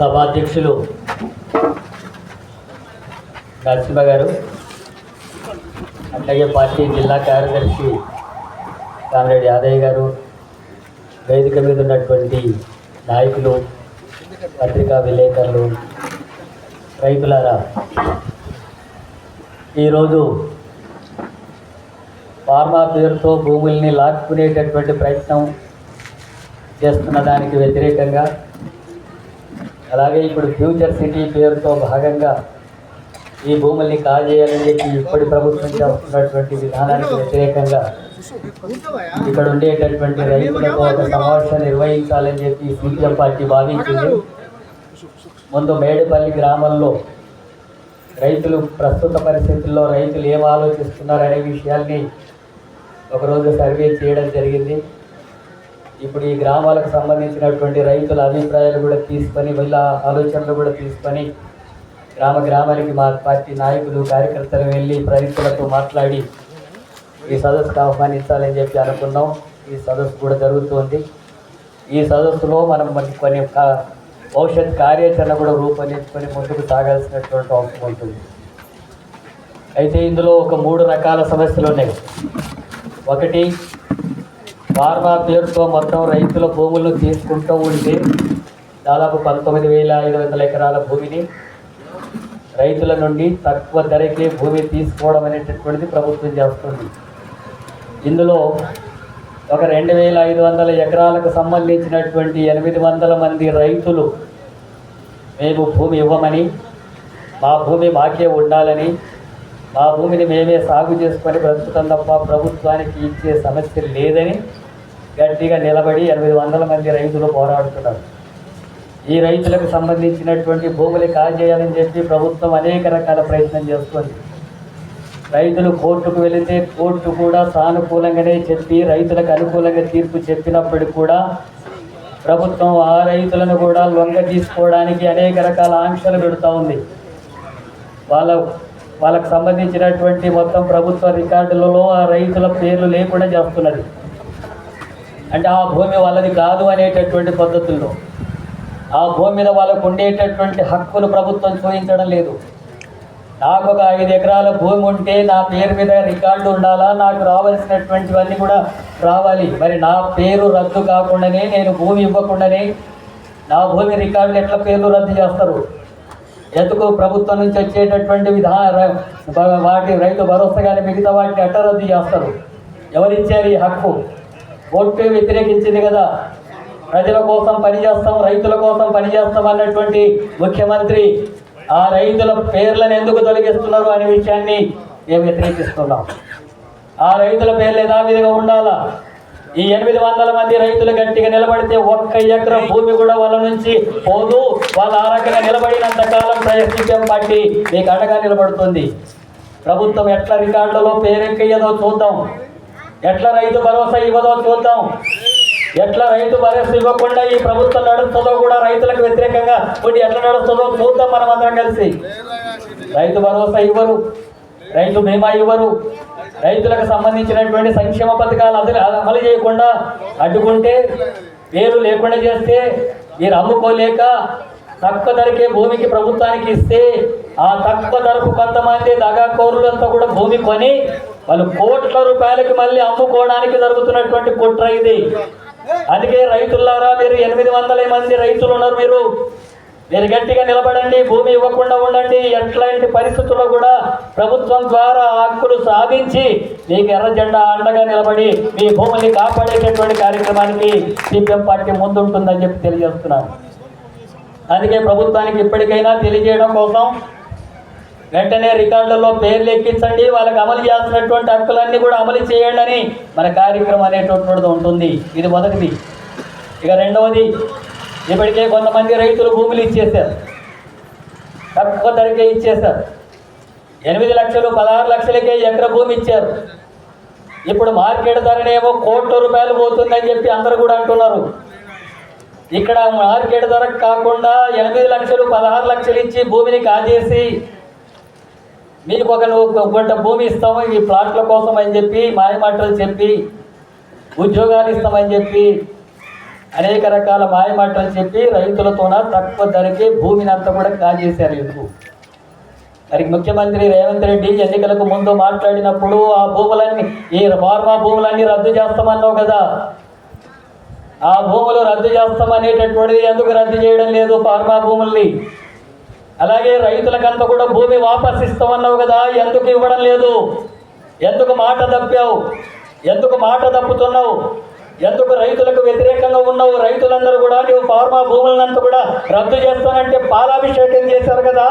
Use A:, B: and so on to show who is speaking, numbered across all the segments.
A: సభాధ్యక్షులు నరసింహ గారు, అట్లాగే పార్టీ జిల్లా కార్యదర్శి కామరెడ్డి యాదయ్య గారు, వేదిక మీద ఉన్నటువంటి నాయకులు, పత్రికా విలేకరులు, రైతులారా, ఈరోజు ఫార్మా పేరుతో భూముల్ని లాక్కునేటటువంటి ప్రయత్నం చేస్తున్న దానికి వ్యతిరేకంగా, అలాగే ఇప్పుడు ఫ్యూచర్ సిటీ పేరుతో భాగంగా ఈ భూముల్ని కాజేయాలని చెప్పి ఇప్పటి ప్రభుత్వం చేస్తున్నటువంటి విధానానికి వ్యతిరేకంగా ఇక్కడ ఉండేటటువంటి రైతులతో ఒక సమావేశం నిర్వహించాలని చెప్పి సిపిఎం పార్టీ భావించింది. ముందు మేడపల్లి గ్రామంలో రైతులు ప్రస్తుత పరిస్థితుల్లో రైతులు ఏం ఆలోచిస్తున్నారనే విషయాల్ని ఒకరోజు సర్వే చేయడం జరిగింది. ఇప్పుడు ఈ గ్రామాలకు సంబంధించినటువంటి రైతుల అభిప్రాయాలు కూడా తీసుకొని, వీళ్ళ ఆలోచనలు కూడా తీసుకొని గ్రామానికి మా పార్టీ నాయకులు, కార్యకర్తలు వెళ్ళి రైతులతో మాట్లాడి ఈ సదస్సుకు ఆహ్వానించాలని చెప్పి అనుకున్నాం. ఈ సదస్సు కూడా జరుగుతుంది. ఈ సదస్సులో మనం కొన్ని భవిష్యత్ కార్యాచరణ కూడా రూపొందించుకొని ముందుకు సాగాల్సినటువంటి అవసరం ఉంటుంది. అయితే ఇందులో ఒక 3 రకాల సమస్యలు ఉన్నాయి. ఒకటి, ఫార్మా పేరుతో మొత్తం రైతుల భూములను తీసుకుంటూ ఉంటే దాదాపు 19,500 ఎకరాల భూమిని రైతుల నుండి తక్కువ ధరకే భూమి తీసుకోవడం అనేటటువంటిది ప్రభుత్వం చేస్తుంది. ఇందులో ఒక 2,500 ఎకరాలకు సంబంధించినటువంటి 800 మంది రైతులు మేము భూమి ఇవ్వమని, మా భూమి మాకే ఉండాలని, మా భూమిని మేమే సాగు చేసుకొని బ్రతుకుతాం తప్ప ప్రభుత్వానికి ఇచ్చే సమస్య లేదని గట్టిగా నిలబడి 800 మంది రైతులు పోరాడుతున్నారు. ఈ రైతులకు సంబంధించినటువంటి భూములు కాజేయాలని చెప్పి ప్రభుత్వం అనేక రకాల ప్రయత్నం చేస్తుంది. రైతులు కోర్టుకు వెళితే కోర్టు కూడా సానుకూలంగానే చెప్పి రైతులకు అనుకూలంగా తీర్పు చెప్పినప్పటికీ కూడా ప్రభుత్వం ఆ రైతులను కూడా లొంగ తీసుకోవడానికి అనేక రకాల ఆంక్షలు పెడుతూ ఉంది. వాళ్ళకు సంబంధించినటువంటి మొత్తం ప్రభుత్వ రికార్డులలో ఆ రైతుల పేర్లు లేకుండా చేస్తున్నది. అంటే ఆ భూమి వాళ్ళది కాదు అనేటటువంటి పద్ధతుల్లో ఆ భూమి మీద వాళ్ళకు ఉండేటటువంటి హక్కులు ప్రభుత్వం చూపించడం లేదు. నాకు ఒక 5 ఎకరాల భూమి ఉంటే నా పేరు మీద రికార్డు ఉండాలా, నాకు రావాల్సినటువంటివన్నీ కూడా రావాలి. మరి నా పేరు రద్దు కాకుండానే, నేను భూమి ఇవ్వకుండానే నా భూమి రికార్డులు ఎట్లా పేర్లు రద్దు చేస్తారు? ఎందుకు ప్రభుత్వం నుంచి వచ్చేటటువంటి వాటి రైతు భరోసా కానీ మిగతా వాటిని ఎట్లా రద్దు చేస్తారు? ఎవరిచ్చారు ఈ హక్కు? కోర్టు వ్యతిరేకించింది కదా. ప్రజల కోసం పనిచేస్తాం, రైతుల కోసం పనిచేస్తాం అన్నటువంటి ముఖ్యమంత్రి ఆ రైతుల పేర్లను ఎందుకు తొలగిస్తున్నారు అనే విషయాన్ని మేము వ్యతిరేకిస్తున్నాం. ఆ రైతుల పేర్లు యథావిధిగా ఉండాలా. ఈ 800 మంది రైతులు గట్టిగా నిలబడితే 1 ఎకరం భూమి కూడా వాళ్ళ నుంచి పోదు. వాళ్ళు ఆ రకంగా నిలబడినంత కాలం సిపిఎం పార్టీ మీకు అండగా నిలబడుతుంది. ప్రభుత్వం ఎట్లా రికార్డులలో పేరెక్కయ్యదో చూద్దాం, ఎట్లా రైతు భరోసా ఇవ్వదో చూద్దాం, ఎట్లా రైతు భరోసా ఇవ్వకుండా ఈ ప్రభుత్వం నడుస్తుందో కూడా రైతులకు వ్యతిరేకంగా ఒకటి ఎట్లా నడుస్తుందో చూద్దాం. మనం అందరం కలిసి రైతు భరోసా ఇవ్వరు, రైతు బీమా ఇవ్వరు, రైతులకు సంబంధించినటువంటి సంక్షేమ పథకాలు అమలు చేయకుండా అడ్డుకుంటే, పేరు లేకుండా చేస్తే, మీరు అమ్ముకోలేక తక్కువ ధరకే భూమికి ప్రభుత్వానికి ఇస్తే ఆ తక్కువ ధరకు కొంతమంది దగాకోరులంతా కూడా భూమి కొని వాళ్ళు కోట్ల రూపాయలకి మళ్ళీ అమ్ముకోవడానికి జరుగుతున్నటువంటి కుట్ర ఇది. అందుకే రైతులారా, మీరు 800 మంది రైతులు ఉన్నారు, మీరు గట్టిగా నిలబడండి, భూమి ఇవ్వకుండా ఉండండి. ఎట్లాంటి పరిస్థితుల్లో కూడా ప్రభుత్వం ద్వారా హక్కులు సాధించి మీకు ఎర్ర జెండా అండగా నిలబడి మీ భూమిని కాపాడేటటువంటి కార్యక్రమానికి సిపిఎం పార్టీ ముందుంటుందని చెప్పి తెలియజేస్తున్నాను. అందుకే ప్రభుత్వానికి ఇప్పటికైనా తెలియజేయడం కోసం వెంటనే రికార్డులలో పేర్లు ఎక్కించండి, వాళ్ళకి అమలు చేస్తున్నటువంటి హక్కులన్నీ కూడా అమలు చేయండి అని మన కార్యక్రమం అనేటటువంటిది ఉంటుంది. ఇది మొదటిది. ఇక రెండవది, ఇప్పటికే కొంతమంది రైతులు భూములు ఇచ్చేశారు, తక్కువ ధరకే ఇచ్చేశారు. 8 లక్షలు 16 లక్షలకే ఎకర భూమి ఇచ్చారు. ఇప్పుడు మార్కెట్ ధరనేమో ₹1,00,00,000 పోతుందని చెప్పి అందరూ కూడా అంటున్నారు. ఇక్కడ మార్కెట్ ధర కాకుండా 8 లక్షలు 16 లక్షలు ఇచ్చి భూమిని కాజేసి మీకు ఒక గంట భూమి ఇస్తాము ఈ ప్లాట్ల కోసం అని చెప్పి మాయమాటలు చెప్పి ఉద్యోగాలు ఇస్తామని చెప్పి అనేక రకాల మాయమాటలు చెప్పి రైతులతోన తక్కువ ధరకే భూమిని అంతా కూడా కాజేశారు ఎందుకు. మరి ముఖ్యమంత్రి రేవంత్ రెడ్డి ఎన్నికలకు ముందు మాట్లాడినప్పుడు ఆ భూములన్నీ ఈ ఫార్మా భూములన్నీ రద్దు చేస్తామన్నావు కదా, ఆ భూములు రద్దు చేస్తామనేటటువంటిది ఎందుకు రద్దు చేయడం లేదు ఫార్మా భూముల్ని? అలాగే రైతులకంతా కూడా భూమి వాపస్ ఇస్తామన్నావు కదా, ఎందుకు ఇవ్వడం లేదు? ఎందుకు మాట తప్పావు? ఎందుకు మాట తప్పుతున్నావు? ఎందుకు రైతులకు వ్యతిరేకంగా ఉన్నావు? రైతులందరూ కూడా నువ్వు ఫార్మా భూములంతా కూడా రద్దు చేస్తానంటే పాలాభిషేకం చేశారు కదా.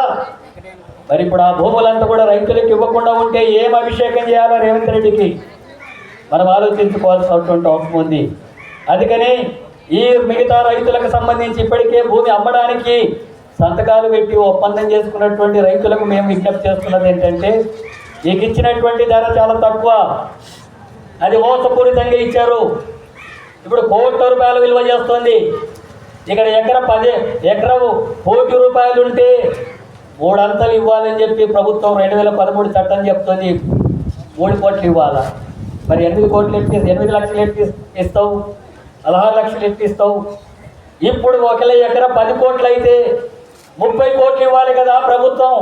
A: మరి ఇప్పుడు ఆ భూములంతా కూడా రైతులకు ఇవ్వకుండా ఉంటే ఏం అభిషేకం చేయాలో రేవంత్ రెడ్డికి మనం ఆలోచించుకోవాల్సినటువంటి అవసరం ఉంది. అందుకని ఈ మిగతా రైతులకు సంబంధించి ఇప్పటికే భూమి అమ్మడానికి సంతకాలు పెట్టి ఒప్పందం చేసుకున్నటువంటి రైతులకు మేము విజ్ఞప్తి చేస్తున్నది ఏంటంటే, మీకు ఇచ్చినటువంటి ధర చాలా తక్కువ, అది మోసపూరితంగా ఇచ్చారు. ఇప్పుడు ₹1,00,00,000 విలువ చేస్తుంది. ఇక్కడ ఎకరం ₹1,00,00,000 ఉంటే 3 అంతలు ఇవ్వాలని చెప్పి ప్రభుత్వం 2013 చట్టం చెప్తుంది. 3 కోట్లు ఇవ్వాలా? మరి 8 కోట్లు ఎట్టి 8 లక్షలు ఎట్టి ఇస్తావు? 16 లక్షలు ఎట్టి ఇస్తావు? ఇప్పుడు ఒకవేళ ఎకరం 10 కోట్లు అయితే 30 కోట్లు ఇవ్వాలి కదా ప్రభుత్వం.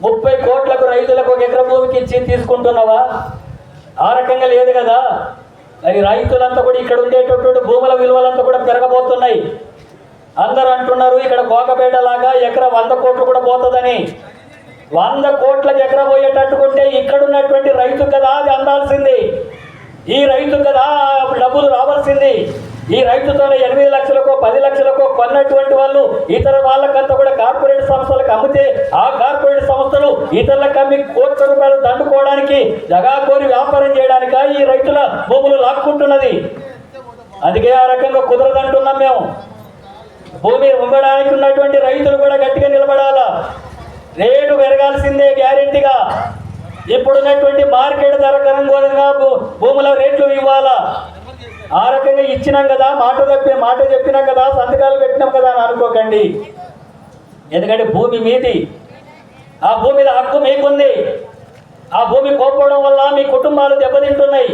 A: 30 కోట్లకు రైతులకు ఒక ఎకరం భూమికి ఇచ్చి తీసుకుంటున్నావా? ఆ రకంగా లేదు కదా. మరి రైతులంతా కూడా ఇక్కడ ఉండేటటువంటి భూముల విలువలంతా కూడా పెరగబోతున్నాయి. అందరూ అంటున్నారు ఇక్కడ కోకపేటలాగా ఎకరం 100 కోట్లు కూడా పోతుందని. 100 కోట్లకు ఎకరం పోయేటట్టుకుంటే ఇక్కడ ఉన్నటువంటి రైతు కదా అది అందాల్సింది. ఈ రైతు కదా డబ్బులు రావాల్సింది. ఈ రైతుతోనే 8 లక్షలకో 10 లక్షలకో కొన్నటువంటి వాళ్ళు ఇతర వాళ్ళకంతా కూడా కార్పొరేట్ సంస్థలకు అమ్మితే ఆ కార్పొరేట్ సంస్థలు ఇతరులకు అమ్మి ₹1,00,00,000 దండుకోవడానికి జగాకోరి వ్యాపారం చేయడానిక ఈ రైతుల భూములు లాక్కుంటున్నది. అందుకే ఆ రకంగా కుదరదంటున్నాం మేము. భూమి ఇవ్వడానికి ఉన్నటువంటి రైతులు కూడా గట్టిగా నిలబడాలా. రేటు పెరగాల్సిందే గ్యారెంటీగా. ఇప్పుడున్నటువంటి మార్కెట్ ధరకు అనుగుణంగా భూముల రేట్లు ఇవ్వాలా. ఆ రకంగా ఇచ్చినాం కదా, మాట చెప్పినాం కదా, సంతకాలు పెట్టినాం కదా అని అనుకోకండి. ఎందుకంటే భూమి మీది, ఆ భూమి మీద హక్కు మీకుంది. ఆ భూమి కోల్పోవడం వల్ల మీ కుటుంబాలు దెబ్బతింటున్నాయి.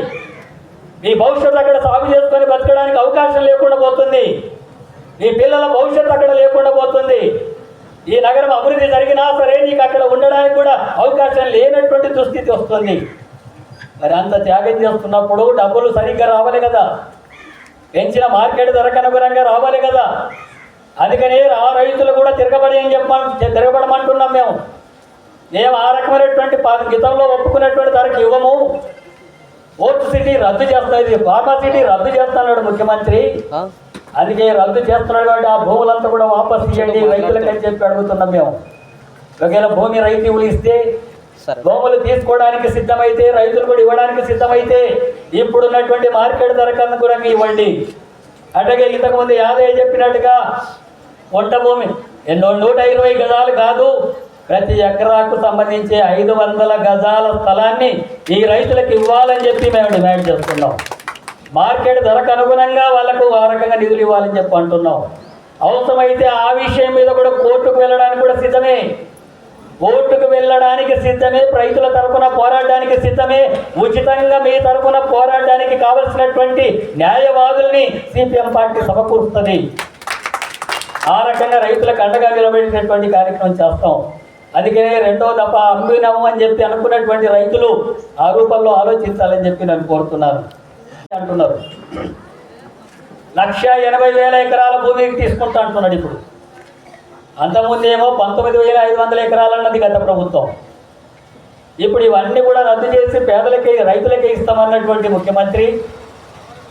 A: మీ భవిష్యత్తు అక్కడ సాగు చేసుకొని బతకడానికి అవకాశం లేకుండా పోతుంది. మీ పిల్లల భవిష్యత్తు అక్కడ లేకుండా పోతుంది. ఈ నగరం అభివృద్ధి జరిగినా సరే నీకు అక్కడ ఉండడానికి కూడా అవకాశం లేనటువంటి దుస్థితి వస్తుంది. మరి అంత త్యాగం చేస్తున్నప్పుడు డబ్బులు సరిగ్గా రావాలి కదా, పెంచిన మార్కెట్ ధరకు అనుగుణంగా రావాలి కదా. అందుకని ఆ రైతులు కూడా తిరగబడమంటున్నాం మేము ఆ రకమైనటువంటి గతంలో ఒప్పుకున్నటువంటి ధరకు ఇవ్వము. పోర్ట్ సిటీ రద్దు చేస్తుంది, ఫార్మా సిటీ రద్దు చేస్తున్నాడు ముఖ్యమంత్రి. అందుకే రద్దు చేస్తున్నాడు కాబట్టి ఆ భూములంతా కూడా వాపసు ఇవ్వండి రైతులకు అని చెప్పి అడుగుతున్నాం మేము. ఒకవేళ భూమి రైతులు ఇస్తే భూములు తీసుకోవడానికి సిద్ధమైతే, రైతులు కూడా ఇవ్వడానికి సిద్ధమైతే ఇప్పుడున్నటువంటి మార్కెట్ ధరకు అనుగుణంగా ఇవ్వండి. అట్లాగే ఇంతకుముందు యాదయ్య చెప్పినట్టుగా వంట భూమి 120 గజాలు కాదు, ప్రతి ఎకరాకు సంబంధించి 500 గజాల స్థలాన్ని ఈ రైతులకు ఇవ్వాలని చెప్పి మేము డిమాండ్ చేస్తున్నాం. మార్కెట్ ధరకు అనుగుణంగా వాళ్ళకు ఆ రకంగా నిధులు ఇవ్వాలని చెప్పి అంటున్నాం. అవసరమైతే ఆ విషయం మీద కూడా కోర్టుకు వెళ్ళడానికి కూడా సిద్ధమే. కోర్టుకు వెళ్ళడానికి సిద్ధమే, రైతుల తరఫున పోరాడడానికి సిద్ధమే. ఉచితంగా మీ తరఫున పోరాడడానికి కావలసినటువంటి న్యాయవాదుల్ని సిపిఎం పార్టీ సమకూరుస్తుంది. ఆ రకంగా రైతులకు అండగా నిలబెట్టినటువంటి కార్యక్రమం చేస్తాం. అందుకనే 2వ దఫా అమ్మినాము అని చెప్పి అనుకున్నటువంటి రైతులు ఆ రూపంలో ఆలోచించాలని చెప్పి నేను కోరుతున్నాను. అంటున్నారు 1,80,000 ఎకరాల భూమికి తీసుకుంటా అంటున్నాడు. ఇప్పుడు అంతకుముందేమో 19,500 ఎకరాలు అన్నది గత ప్రభుత్వం. ఇప్పుడు ఇవన్నీ కూడా రద్దు చేసి పేదలకే రైతులకే ఇస్తామన్నటువంటి ముఖ్యమంత్రి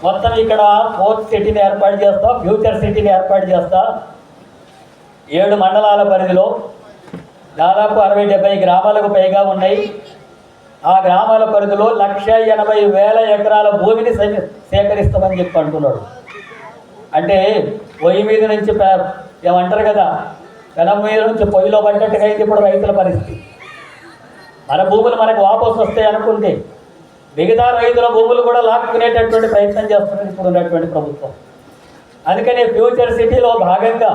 A: మొత్తం ఇక్కడ పోర్ట్ సిటీని ఏర్పాటు చేస్తా, ఫ్యూచర్ సిటీని ఏర్పాటు చేస్తా. 7 మండలాల పరిధిలో దాదాపు 60-70 గ్రామాలకు పైగా ఉన్నాయి. ఆ గ్రామాల పరిధిలో 1,80,000 ఎకరాల భూమిని సేకరిస్తామని చెప్పి అంటున్నాడు. అంటే పొయ్యి మీద నుంచి ఏమంటారు కదా, పెనం మీద నుంచి పొయ్యిలో పడ్డట్టుగా అయితే ఇప్పుడు రైతుల పరిస్థితి. మన భూములు మనకు వాపసు వస్తాయి అనుకుంటే మిగతా రైతుల భూములు కూడా లాక్కునేటటువంటి ప్రయత్నం చేస్తున్నది ఇప్పుడు ఉన్నటువంటి ప్రభుత్వం. అందుకని ఫ్యూచర్ సిటీలో భాగంగా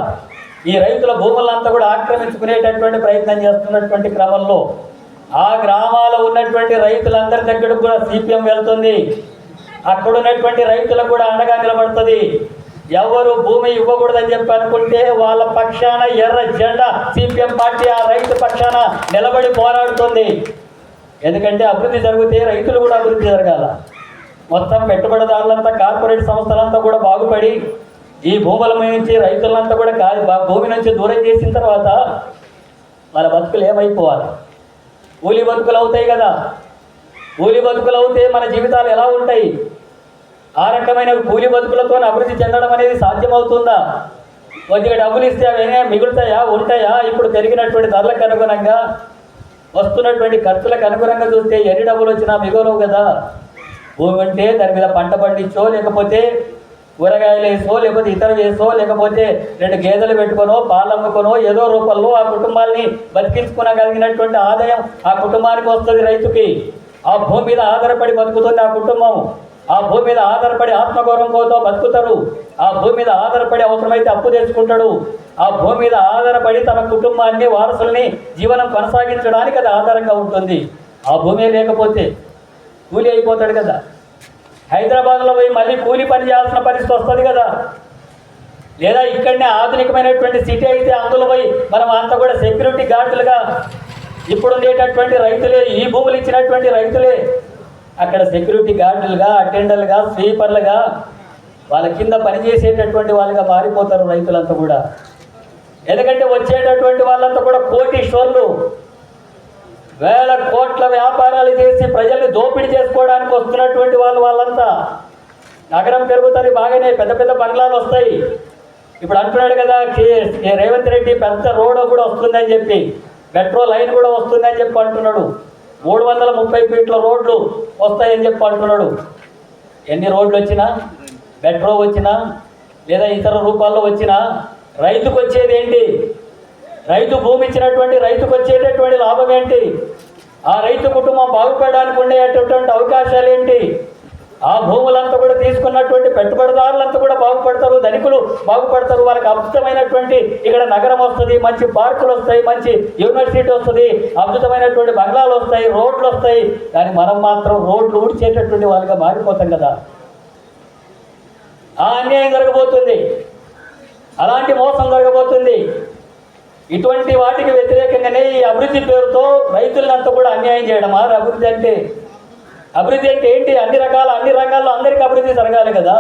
A: ఈ రైతుల భూములంతా కూడా ఆక్రమించుకునేటటువంటి ప్రయత్నం చేస్తున్నటువంటి క్రమంలో ఆ గ్రామాల్లో ఉన్నటువంటి రైతులందరి దగ్గరకు కూడా సిపిఎం వెళ్తుంది. అక్కడ ఉన్నటువంటి రైతులకు కూడా అండగా నిలబడుతుంది. ఎవరు భూమి ఇవ్వకూడదని చెప్పి అనుకుంటే వాళ్ళ పక్షాన ఎర్ర జెండా సిపిఎం పార్టీ ఆ రైతు పక్షాన నిలబడి పోరాడుతుంది. ఎందుకంటే అభివృద్ధి జరిగితే రైతులు కూడా అభివృద్ధి జరగాల. మొత్తం పెట్టుబడిదారులంతా కార్పొరేట్ సంస్థలంతా కూడా బాగుపడి ఈ భూముల నుంచి రైతులంతా కూడా భూమి నుంచి దూరం చేసిన తర్వాత వాళ్ళ బతుకులు ఏమైపోవాలి? కూలి బతుకులు అవుతాయి కదా. కూలి బతుకులు అవుతే మన జీవితాలు ఎలా ఉంటాయి? ఆ రకమైన కూలి బతుకులతో అభివృద్ధి చెందడం అనేది సాధ్యమవుతుందా? కొద్దిగా డబ్బులు ఇస్తే అవే మిగులుతాయా, ఉంటాయా? ఇప్పుడు పెరిగినటువంటి ధరలకు అనుగుణంగా వస్తున్నటువంటి ఖర్చులకు అనుగుణంగా చూస్తే ఎన్ని డబ్బులు వచ్చినా మిగలవు కదా. భూమి ఉంటే దాని మీద పంట పండించో, లేకపోతే కూరగాయలు వేసో, లేకపోతే ఇతర వేసో, లేకపోతే 2 గేదెలు పెట్టుకొనో, పాలు అమ్ముకొనో, ఏదో రూపంలో ఆ కుటుంబాన్ని బతికించుకోగలిగినటువంటి ఆదాయం ఆ కుటుంబానికి వస్తుంది. రైతుకి ఆ భూమి మీద ఆధారపడి బతుకుతుంది ఆ కుటుంబం. ఆ భూమి మీద ఆధారపడి ఆత్మగౌరవంతో బతుకుతారు. ఆ భూమి మీద ఆధారపడి అవసరమైతే అప్పు తెచ్చుకుంటాడు. ఆ భూమి మీద ఆధారపడి తన కుటుంబాన్ని, వారసుల్ని జీవనం కొనసాగించడానికి అది ఆధారంగా ఉంటుంది. ఆ భూమి లేకపోతే కూలి అయిపోతాడు కదా. హైదరాబాద్లో పోయి మళ్ళీ కూలి పని చేయాల్సిన పరిస్థితి వస్తుంది కదా. లేదా ఇక్కడనే ఆధునికమైనటువంటి సిటీ అయితే అందులో పోయి మనం అంతా కూడా సెక్యూరిటీ గార్డులుగా ఇప్పుడు ఉండేటటువంటి రైతులే, ఈ భూములు ఇచ్చినటువంటి రైతులే అక్కడ సెక్యూరిటీ గార్డులుగా, అటెండర్లుగా, స్వీపర్లుగా వాళ్ళ కింద పనిచేసేటటువంటి వాళ్ళుగా మారిపోతారు రైతులంతా కూడా. ఎందుకంటే వచ్చేటటువంటి వాళ్ళంతా కూడా కోటీశ్వర్లు, వేల కోట్ల వ్యాపారాలు చేసి ప్రజల్ని దోపిడీ చేసుకోవడానికి వస్తున్నటువంటి వాళ్ళంతా. నగరం పెరుగుతుంది బాగానే, పెద్ద పెద్ద బంగ్లాలు వస్తాయి. ఇప్పుడు అంటున్నాడు కదా రేవంత్ రెడ్డి పెద్ద రోడ్ కూడా వస్తుందని చెప్పి, మెట్రో లైన్ కూడా వస్తుందని చెప్పి అంటున్నాడు. 330 ఫీట్ల రోడ్లు వస్తాయని చెప్పి అంటున్నాడు. ఎన్ని రోడ్లు వచ్చినా, మెట్రో వచ్చినా, లేదా ఇతర రూపాల్లో వచ్చినా రైతుకు వచ్చేది ఏంటి? రైతు భూమి ఇచ్చినటువంటి రైతుకు వచ్చేటటువంటి లాభం ఏంటి? ఆ రైతు కుటుంబం బాగుపడడానికి ఉండేటటువంటి అవకాశాలు ఏంటి? ఆ భూములంతా కూడా తీసుకున్నటువంటి పెట్టుబడిదారులంతా కూడా బాగుపడతారు, ధనికులు బాగుపడతారు. వాళ్ళకి అద్భుతమైనటువంటి ఇక్కడ నగరం వస్తుంది, మంచి పార్కులు వస్తాయి, మంచి యూనివర్సిటీ వస్తుంది, అద్భుతమైనటువంటి బంగ్లాలు వస్తాయి, రోడ్లు వస్తాయి. కానీ మనం మాత్రం రోడ్లు ఊడ్చేటటువంటి వాళ్ళుగా మారిపోతాం కదా. ఆ అన్యాయం జరగబోతుంది, అలాంటి మోసం జరగబోతుంది. ఇటువంటి వాటికి వ్యతిరేకంగానే ఈ అభివృద్ధి పేరుతో రైతులంతా కూడా అన్యాయం చేయడం. అభివృద్ధి అంటే ఏంటి? అన్ని రంగాల్లో అందరికీ అభివృద్ధి జరగాలి కదా.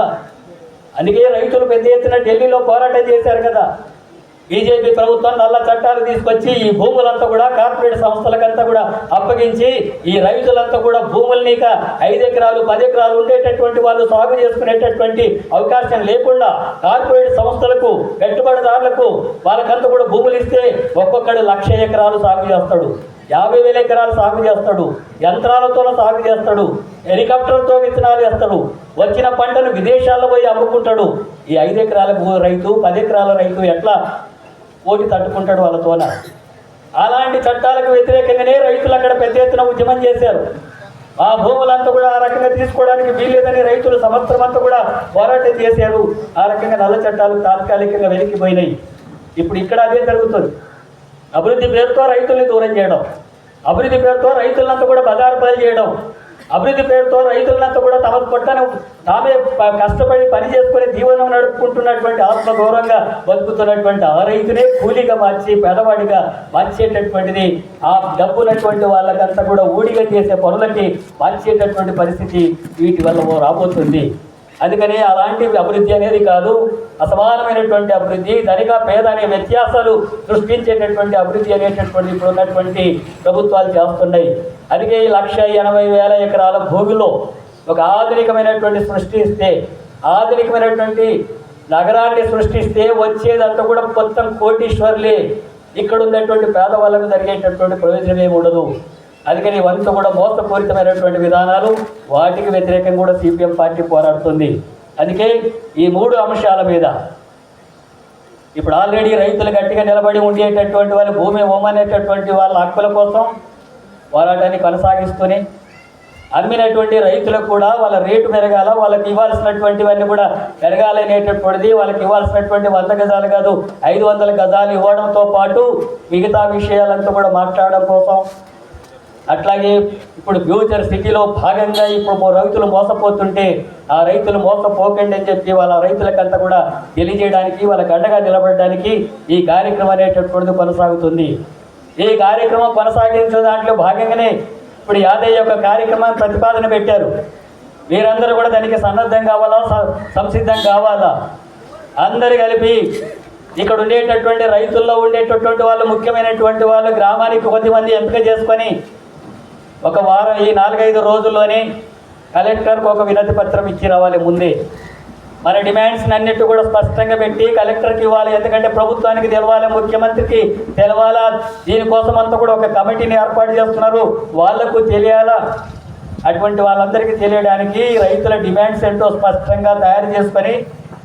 A: అందుకే రైతులు పెద్ద ఎత్తున ఢిల్లీలో పోరాటం చేశారు కదా. బీజేపీ ప్రభుత్వం నల్ల చట్టాలు తీసుకొచ్చి ఈ భూములంతా కూడా కార్పొరేట్ సంస్థలకంతా కూడా అప్పగించి ఈ రైతులంతా కూడా భూముల్ని 5 ఎకరాలు 10 ఎకరాలు ఉండేటటువంటి వాళ్ళు సాగు చేసుకునేటటువంటి అవకాశం లేకుండా కార్పొరేట్ సంస్థలకు, పెట్టుబడిదారులకు వాళ్ళకంతా కూడా భూములు ఇస్తే ఒక్కొక్కడు 1,00,000 ఎకరాలు సాగు చేస్తాడు, 50,000 ఎకరాలు సాగు చేస్తాడు, యంత్రాలతో సాగు చేస్తాడు, హెలికాప్టర్తో విత్తనాలు వేస్తాడు, వచ్చిన పంటను విదేశాల్లో పోయి అమ్ముకుంటాడు. ఈ 5 ఎకరాల రైతు, 10 ఎకరాల రైతు ఎట్లా పోటీ తట్టుకుంటాడు వాళ్ళతోన? అలాంటి చట్టాలకు వ్యతిరేకంగానే రైతులు అక్కడ పెద్ద ఎత్తున ఉద్యమం చేశారు. ఆ భూములంతా కూడా ఆ రకంగా తీసుకోవడానికి వీల్లేదని రైతులు సంవత్సరం అంతా కూడా పోరాటం చేశారు. ఆ రకంగా నల్ల చట్టాలు తాత్కాలికంగా వెలికిపోయినాయి. ఇప్పుడు ఇక్కడ అదే జరుగుతుంది. అభివృద్ధి పేరుతో రైతుల్ని దూరం చేయడం, అభివృద్ధి పేరుతో రైతులంతా కూడా బజారు పాలు చేయడం, అభివృద్ధి పేరుతో రైతులంతా కూడా తమ పొట్టను తామే కష్టపడి పని చేసుకుని జీవనం నడుపుకుంటున్నటువంటి ఆత్మగౌరవంగా బతుకుతున్నటువంటి ఆ రైతునే కూలీగా మార్చి పేదవాడిగా మార్చేటటువంటిది, ఆ డబ్బునటువంటి వాళ్ళకంతా కూడా ఊడిగా చేసే పనులకి మార్చేటటువంటి పరిస్థితి వీటి వల్ల రాబోతుంది. అందుకని అలాంటి అభివృద్ధి అనేది కాదు, అసమానమైనటువంటి అభివృద్ధి, ధనిక పేద అనే వ్యత్యాసాలు సృష్టించేటటువంటి అభివృద్ధి అనేటటువంటి ఇప్పుడు ఉన్నటువంటి ప్రభుత్వాలు చేస్తున్నాయి. అందుకే 1,80,000 ఎకరాల భూమిలో ఒక ఆధునికమైనటువంటి సృష్టిస్తే, ఆధునికమైనటువంటి నగరాన్ని సృష్టిస్తే వచ్చేదంతా కూడా మొత్తం కోటీశ్వర్లే. ఇక్కడ ఉన్నటువంటి పేదవాళ్ళకు జరిగేటటువంటి ప్రయోజనం ఏమి ఉండదు. అందుకని ఇవంతా కూడా మోసపూరితమైనటువంటి విధానాలు, వాటికి వ్యతిరేకంగా కూడా సిపిఎం పార్టీ పోరాడుతుంది. అందుకే ఈ 3 అంశాల మీద ఇప్పుడు ఆల్రెడీ రైతులు గట్టిగా నిలబడి ఉండేటటువంటి వాళ్ళ భూమి ఇవ్వమనేటటువంటి వాళ్ళ హక్కుల కోసం పోరాటాన్ని కొనసాగిస్తూనే అమ్మినటువంటి రైతులకు కూడా వాళ్ళ రేటు పెరగాల, వాళ్ళకి ఇవ్వాల్సినటువంటివన్నీ కూడా పెరగాలనేటటువంటిది. వాళ్ళకి ఇవ్వాల్సినటువంటి 100 గజాలు కాదు 500 గజాలు ఇవ్వడంతో పాటు మిగతా విషయాలంతా కూడా మాట్లాడడం కోసం, అట్లాగే ఇప్పుడు ఫ్యూచర్ సిటీలో భాగంగా ఇప్పుడు రైతులు మోసపోతుంటే ఆ రైతులు మోసపోకండి అని చెప్పి వాళ్ళ రైతులకంతా కూడా తెలియజేయడానికి, వాళ్ళకి అండగా నిలబడడానికి ఈ కార్యక్రమం అనేటటువంటిది కొనసాగుతుంది. ఈ కార్యక్రమం కొనసాగించిన దాంట్లో భాగంగానే ఇప్పుడు యాదయ్య యొక్క కార్యక్రమాన్ని ప్రతిపాదన పెట్టారు. మీరందరూ కూడా దానికి సన్నద్ధం కావాలా, సంసిద్ధం కావాలా? అందరు కలిపి ఇక్కడ ఉండేటటువంటి రైతుల్లో ఉండేటటువంటి వాళ్ళు, ముఖ్యమైనటువంటి వాళ్ళు గ్రామానికి కొద్దిమంది ఎంపిక చేసుకొని ఒక వారం, ఈ 4-5 రోజుల్లోనే కలెక్టర్కి ఒక వినతి పత్రం ఇచ్చి రావాలి. ముందే మన డిమాండ్స్ని అన్నిటి కూడా స్పష్టంగా పెట్టి కలెక్టర్కి ఇవ్వాలి. ఎందుకంటే ప్రభుత్వానికి తెలవాలి, ముఖ్యమంత్రికి తెలవాలా. దీనికోసం అంతా కూడా ఒక కమిటీని ఏర్పాటు చేస్తున్నారు, వాళ్లకు తెలియాలా. అటువంటి వాళ్ళందరికీ తెలియడానికి రైతుల డిమాండ్స్ ఏంటో స్పష్టంగా తయారు చేసుకొని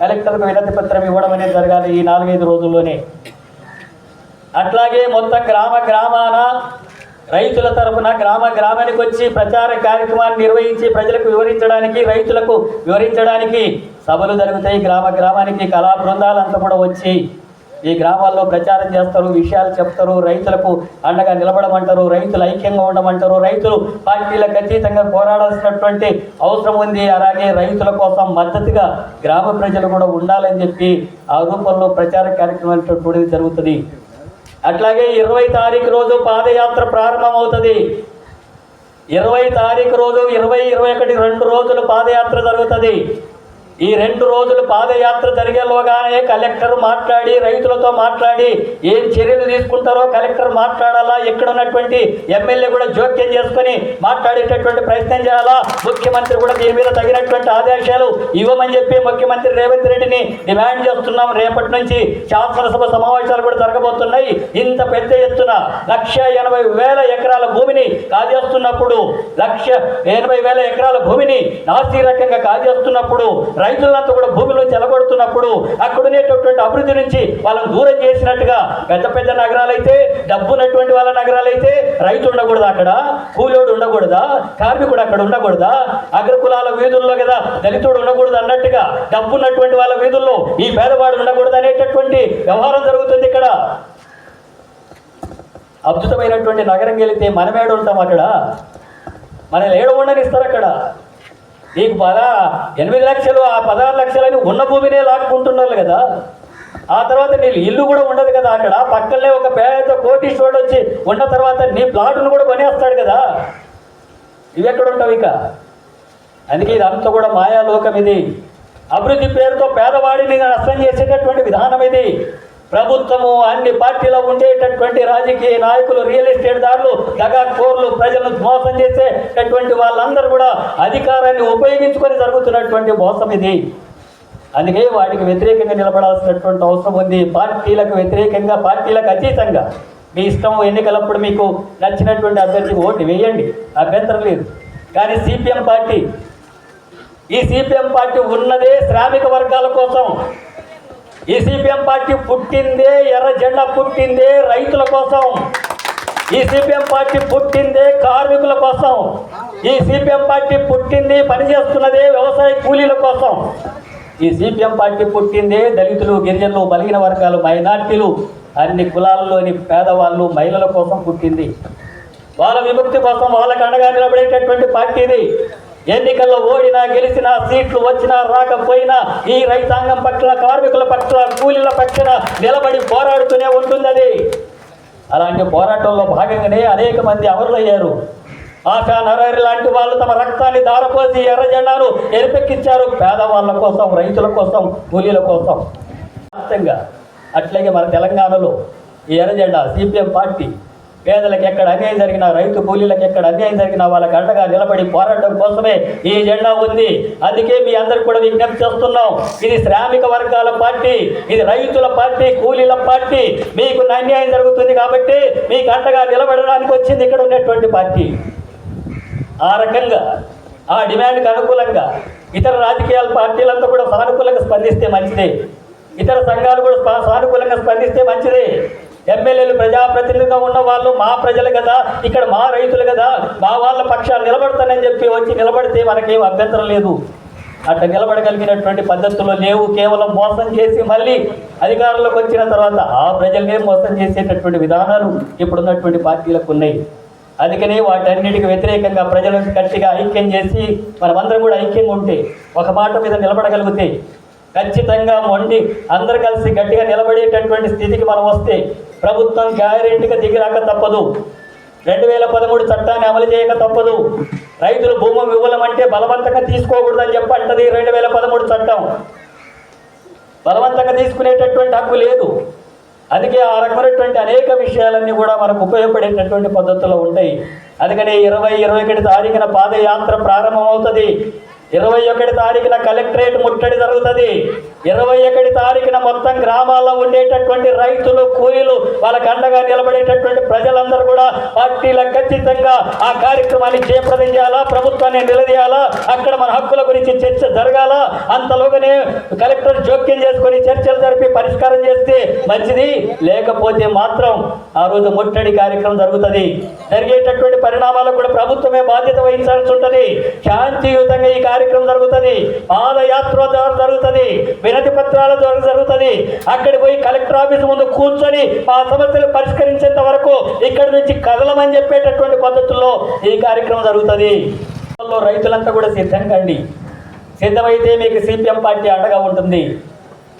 A: కలెక్టర్కు వినతి పత్రం ఇవ్వడం అనేది జరగాలి ఈ 4-5 రోజుల్లోనే. అట్లాగే మొత్తం గ్రామాన రైతుల తరఫున గ్రామానికి వచ్చి ప్రచార కార్యక్రమాన్ని నిర్వహించి ప్రజలకు వివరించడానికి, రైతులకు వివరించడానికి సభలు జరుగుతాయి. గ్రామానికి కళా బృందాలంతా కూడా వచ్చి ఈ గ్రామాల్లో ప్రచారం చేస్తారు, విషయాలు చెప్తారు, రైతులకు అండగా నిలబడమంటారు, రైతులు ఐక్యంగా ఉండమంటారు, రైతులు పార్టీలకు అతీతంగా పోరాడాల్సినటువంటి అవసరం ఉంది. అలాగే రైతుల కోసం మద్దతుగా గ్రామ ప్రజలు కూడా ఉండాలని చెప్పి ఆ రూపంలో ప్రచార కార్యక్రమం జరుగుతుంది. అట్లాగే 20 తారీఖు రోజు పాదయాత్ర ప్రారంభమవుతుంది. 20 తారీఖు రోజు 20, 21 2 రోజులు పాదయాత్ర జరుగుతుంది. ఈ 2 రోజులు పాదయాత్ర జరిగేలోగానే కలెక్టర్ మాట్లాడి, రైతులతో మాట్లాడి ఏం చర్యలు తీసుకుంటారో కలెక్టర్ మాట్లాడాలా. ఇక్కడ ఉన్నటువంటి ఎమ్మెల్యే కూడా జోక్యం చేసుకొని మాట్లాడేటటువంటి ప్రయత్నం చేయాలా. ముఖ్యమంత్రి కూడా దీని మీద తగినటువంటి ఆదేశాలు ఇవ్వమని చెప్పి ముఖ్యమంత్రి రేవంత్ రెడ్డిని డిమాండ్ చేస్తున్నాం. రేపటి నుంచి శాసనసభ సమావేశాలు కూడా జరగబోతున్నాయి. ఇంత పెద్ద ఎత్తున 1,80,000 ఎకరాల భూమిని కాజేస్తున్నప్పుడు, 1,80,000 ఎకరాల భూమిని నాసిరకంగా కాజేస్తున్నప్పుడు, రైతులంతా కూడా భూమిలో చెలగొడుతున్నప్పుడు, అక్కడ ఉండేటటువంటి అభివృద్ధి నుంచి వాళ్ళని దూరం చేసినట్టుగా పెద్ద నగరాలైతే, డబ్బున్నటువంటి వాళ్ళ నగరాలైతే రైతు ఉండకూడదా? అక్కడ కూలోడు ఉండకూడదా? కార్మికుడు అక్కడ ఉండకూడదా? అగ్రకులాల వీధుల్లో కదా దళితుడు ఉండకూడదు అన్నట్టుగా డబ్బున్నటువంటి వాళ్ళ వీధుల్లో ఈ పేదవాడు ఉండకూడదు అనేటటువంటి వ్యవహారం జరుగుతుంది ఇక్కడ. అద్భుతమైనటువంటి నగరం వెళితే మనమేడ ఉంటాం అక్కడ? మనల్ని ఏడ ఉండనిస్తారు అక్కడ? నీకు 8 లక్షలు, ఆ 16 లక్షలని ఉన్న భూమినే లాక్కుంటున్నారు కదా. ఆ తర్వాత నీ ఇల్లు కూడా ఉండదు కదా అక్కడ. పక్కనే ఒక పేద కోటీశ్వరుడు వచ్చి ఉన్న తర్వాత నీ ప్లాట్ను కూడా కొనేస్తాడు కదా. ఇవి ఎక్కడ ఉంటావు ఇక? అందుకే ఇదంతా కూడా మాయాలోకం. ఇది అభివృద్ధి పేరుతో పేదవాడిని నష్టం చేసేటటువంటి విధానం ఇది. ప్రభుత్వము, అన్ని పార్టీలో ఉండేటటువంటి రాజకీయ నాయకులు, రియల్ ఎస్టేట్ దారులు, దగాకోర్లు, ప్రజలను మోసం చేసేటటువంటి వాళ్ళందరూ కూడా అధికారాన్ని ఉపయోగించుకొని జరుగుతున్నటువంటి మోసం ఇది. అందుకే వాటికి వ్యతిరేకంగా నిలబడాల్సినటువంటి అవసరం ఉంది. పార్టీలకు వ్యతిరేకంగా, పార్టీలకు అతీతంగా మీ ఇష్టం. ఎన్నికలప్పుడు మీకు నచ్చినటువంటి అభ్యర్థికి ఓటు వేయండి, అభ్యంతరం లేదు. కానీ ఈ సిపిఎం పార్టీ ఉన్నదే శ్రామిక వర్గాల కోసం. ఈ సిపిఎం పార్టీ పుట్టిందే, ఎర్ర జెండా పుట్టిందే రైతుల కోసం. ఈ సిపిఎం పార్టీ పుట్టిందే కార్మికుల కోసం. ఈ సిపిఎం పార్టీ పుట్టింది, పనిచేస్తున్నదే వ్యవసాయ కూలీల కోసం. ఈ సిపిఎం పార్టీ పుట్టిందే దళితులు, గిరిజనులు, బలహీన వర్గాలు, మైనార్టీలు, అన్ని కులాల్లోని పేదవాళ్ళు, మహిళల కోసం పుట్టింది. వాళ్ళ విముక్తి కోసం, వాళ్ళకు అండగా నిలబడేటటువంటి పార్టీ ఇది. ఎన్నికల్లో ఓడినా, గెలిచినా, సీట్లు వచ్చినా రాకపోయినా ఈ రైతాంగం పట్ల, కార్మికుల పట్ల, కూలీల పట్ల నిలబడి పోరాడుతూనే ఉంటుంది అది. అలాంటి పోరాటంలో భాగంగానే అనేక మంది అమరులయ్యారు. ఆశా నరహరి లాంటి వాళ్ళు తమ రక్తాన్ని దారపోసి ఎర్ర జెండాను ఎరిపెక్కించారు పేదవాళ్ళ కోసం, రైతుల కోసం, కూలీల కోసం. అట్లాగే మన తెలంగాణలో ఈ ఎర్ర జెండా సిపిఎం పార్టీ పేదలకు ఎక్కడ అన్యాయం జరిగినా, రైతు కూలీలకు ఎక్కడ అన్యాయం జరిగినా వాళ్ళకి అండగా నిలబడి పోరాటం కోసమే ఈ జెండా ఉంది. అందుకే మీ అందరికి కూడా విజ్ఞప్తి చేస్తున్నాం, ఇది శ్రామిక వర్గాల పార్టీ, ఇది రైతుల పార్టీ, కూలీల పార్టీ. మీకు అన్యాయం జరుగుతుంది కాబట్టి మీకు అండగా నిలబడడానికి వచ్చింది ఇక్కడ ఉన్నటువంటి పార్టీ. ఆ రకంగా ఆ డిమాండ్కి అనుకూలంగా ఇతర రాజకీయ పార్టీలంతా కూడా సానుకూలంగా స్పందిస్తే మంచిదే. ఇతర సంఘాలు కూడా సానుకూలంగా స్పందిస్తే మంచిదే. ఎమ్మెల్యేలు ప్రజాప్రతినిధిగా ఉన్న వాళ్ళు మా ప్రజలు కదా, ఇక్కడ మా రైతులు కదా, మా వాళ్ళ పక్షాలు నిలబడతానని చెప్పి వచ్చి నిలబడితే మనకేం అభ్యంతరం లేదు. అట్లా నిలబడగలిగినటువంటి పద్ధతులు లేవు. కేవలం మోసం చేసి మళ్ళీ అధికారంలోకి వచ్చిన తర్వాత ఆ ప్రజలనే మోసం చేసేటటువంటి విధానాలు ఇప్పుడున్నటువంటి పార్టీలకు ఉన్నాయి. అందుకని వాటన్నిటికి వ్యతిరేకంగా ప్రజలను గట్టిగా ఐక్యం చేసి మనమందరం కూడా ఐక్యంగా ఉంటే, ఒక మాట మీద నిలబడగలిగితే, ఖచ్చితంగా మొండి అందరు కలిసి గట్టిగా నిలబడేటటువంటి స్థితికి మనం వస్తే ప్రభుత్వం గ్యారెంటీగా దిగిరాక తప్పదు. 2013 చట్టాన్ని అమలు చేయక తప్పదు. రైతులు భూమి ఇవ్వలమంటే బలవంతంగా తీసుకోకూడదని చెప్పి అంటది 2013 చట్టం. బలవంతంగా తీసుకునేటటువంటి హక్కు లేదు. అందుకే ఆ రకమైనటువంటి అనేక విషయాలన్నీ కూడా మనకు ఉపయోగపడేటటువంటి పద్ధతుల్లో ఉంటాయి. అందుకని 21 తారీఖున పాదయాత్ర ప్రారంభమవుతుంది. 21 తారీఖున కలెక్టరేట్ ముట్టడి జరుగుతుంది. 21 తారీఖున మొత్తం గ్రామాల్లో ఉండేటటువంటి రైతులు, కూలీలు, వాళ్ళకి అండగా నిలబడేటటువంటి ప్రజలందరూ కూడా పార్టీలకు ఖచ్చితంగా ఆ కార్యక్రమాన్ని జయప్రదం చేయాలా, ప్రభుత్వాన్ని నిలదీయాలా, అక్కడ మన హక్కుల గురించి చర్చ జరగాల. అంతలోగానే కలెక్టర్ జోక్యం చేసుకొని చర్చలు జరిపి పరిష్కారం చేస్తే మంచిది. లేకపోతే మాత్రం ఆ రోజు ముట్టడి కార్యక్రమం జరుగుతుంది. జరిగేటటువంటి పరిణామాలకు కూడా ప్రభుత్వమే బాధ్యత వహించాల్సి ఉంటుంది. శాంతియుతంగా ఈ కార్యక్రమం జరుగుతుంది. పాదయాత్ర ద్వారా జరుగుతుంది. వినతి పత్రాల ద్వారా జరుగుతుంది. అక్కడికి పోయి కలెక్టర్ ఆఫీస్ ముందు కూర్చొని ఆ సమస్యలు పరిష్కరించేంత వరకు ఇక్కడి నుంచి కదలమని చెప్పేటటువంటి పద్ధతుల్లో ఈ కార్యక్రమం జరుగుతుంది. రైతులంతా కూడా సిద్ధంగా అండి. సిద్ధమైతే మీకు సిపిఎం పార్టీ అండగా ఉంటుంది.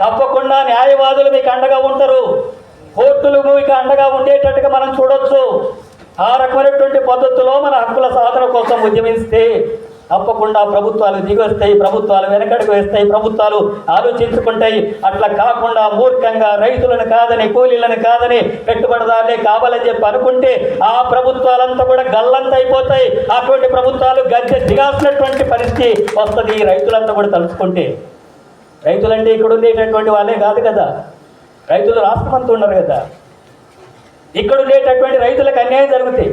A: తప్పకుండా న్యాయవాదులు మీకు అండగా ఉంటారు. కోర్టులు మీకు అండగా ఉండేటట్టుగా మనం చూడొచ్చు. ఆ రకమైనటువంటి పద్ధతిలో మన హక్కుల సాధన కోసం ఉద్యమిస్తే తప్పకుండా ప్రభుత్వాలు దిగొస్తాయి, ప్రభుత్వాలు వెనకడుగు వేస్తాయి, ప్రభుత్వాలు ఆలోచించుకుంటాయి. అట్లా కాకుండా మూర్ఖంగా రైతులను కాదని, కూలీలను కాదని, పెట్టుబడిదారులే కావాలని చెప్పి అనుకుంటే ఆ ప్రభుత్వాలంతా కూడా గల్లంత అయిపోతాయి. అటువంటి ప్రభుత్వాలు గద్దె దిగాల్సినటువంటి పరిస్థితి వస్తుంది. రైతులంతా కూడా తలుచుకుంటే, రైతులంటే ఇక్కడ ఉండేటటువంటి వాళ్ళే కాదు కదా, రైతులు రాష్ట్రమంతా ఉన్నారు కదా. ఇక్కడ ఉండేటటువంటి రైతులకు అన్యాయం జరుగుతాయి.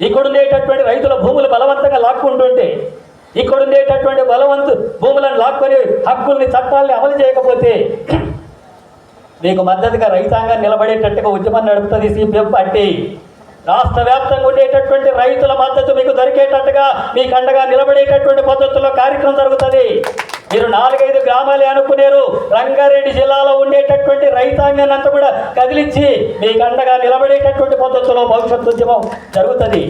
A: ఇక్కడ ఉండేటటువంటి రైతుల భూములు బలవంతంగా లాక్కుంటుంటే, ఇక్కడ ఉండేటటువంటి భూములను లాక్కొని హక్కుల్ని, చట్టాలని అమలు చేయకపోతే మీకు మద్దతుగా రైతాంగం నిలబడేటట్టుగా ఉద్యమం నడుపుతుంది సిపిఎం పార్టీ. రాష్ట్ర వ్యాప్తంగా ఉండేటటువంటి రైతుల మద్దతు మీకు దొరికేటట్టుగా, మీకు అండగా నిలబడేటటువంటి పద్ధతుల్లో కార్యక్రమం జరుగుతుంది. మీరు 4-5 గ్రామాలే అనుకునేరు. రంగారెడ్డి జిల్లాలో ఉండేటటువంటి రైతాంగాన్ని అంతా కూడా కదిలించి మీకు అండగా నిలబడేటటువంటి పద్ధతుల్లో భవిష్యత్తు ఉద్యమం జరుగుతుంది.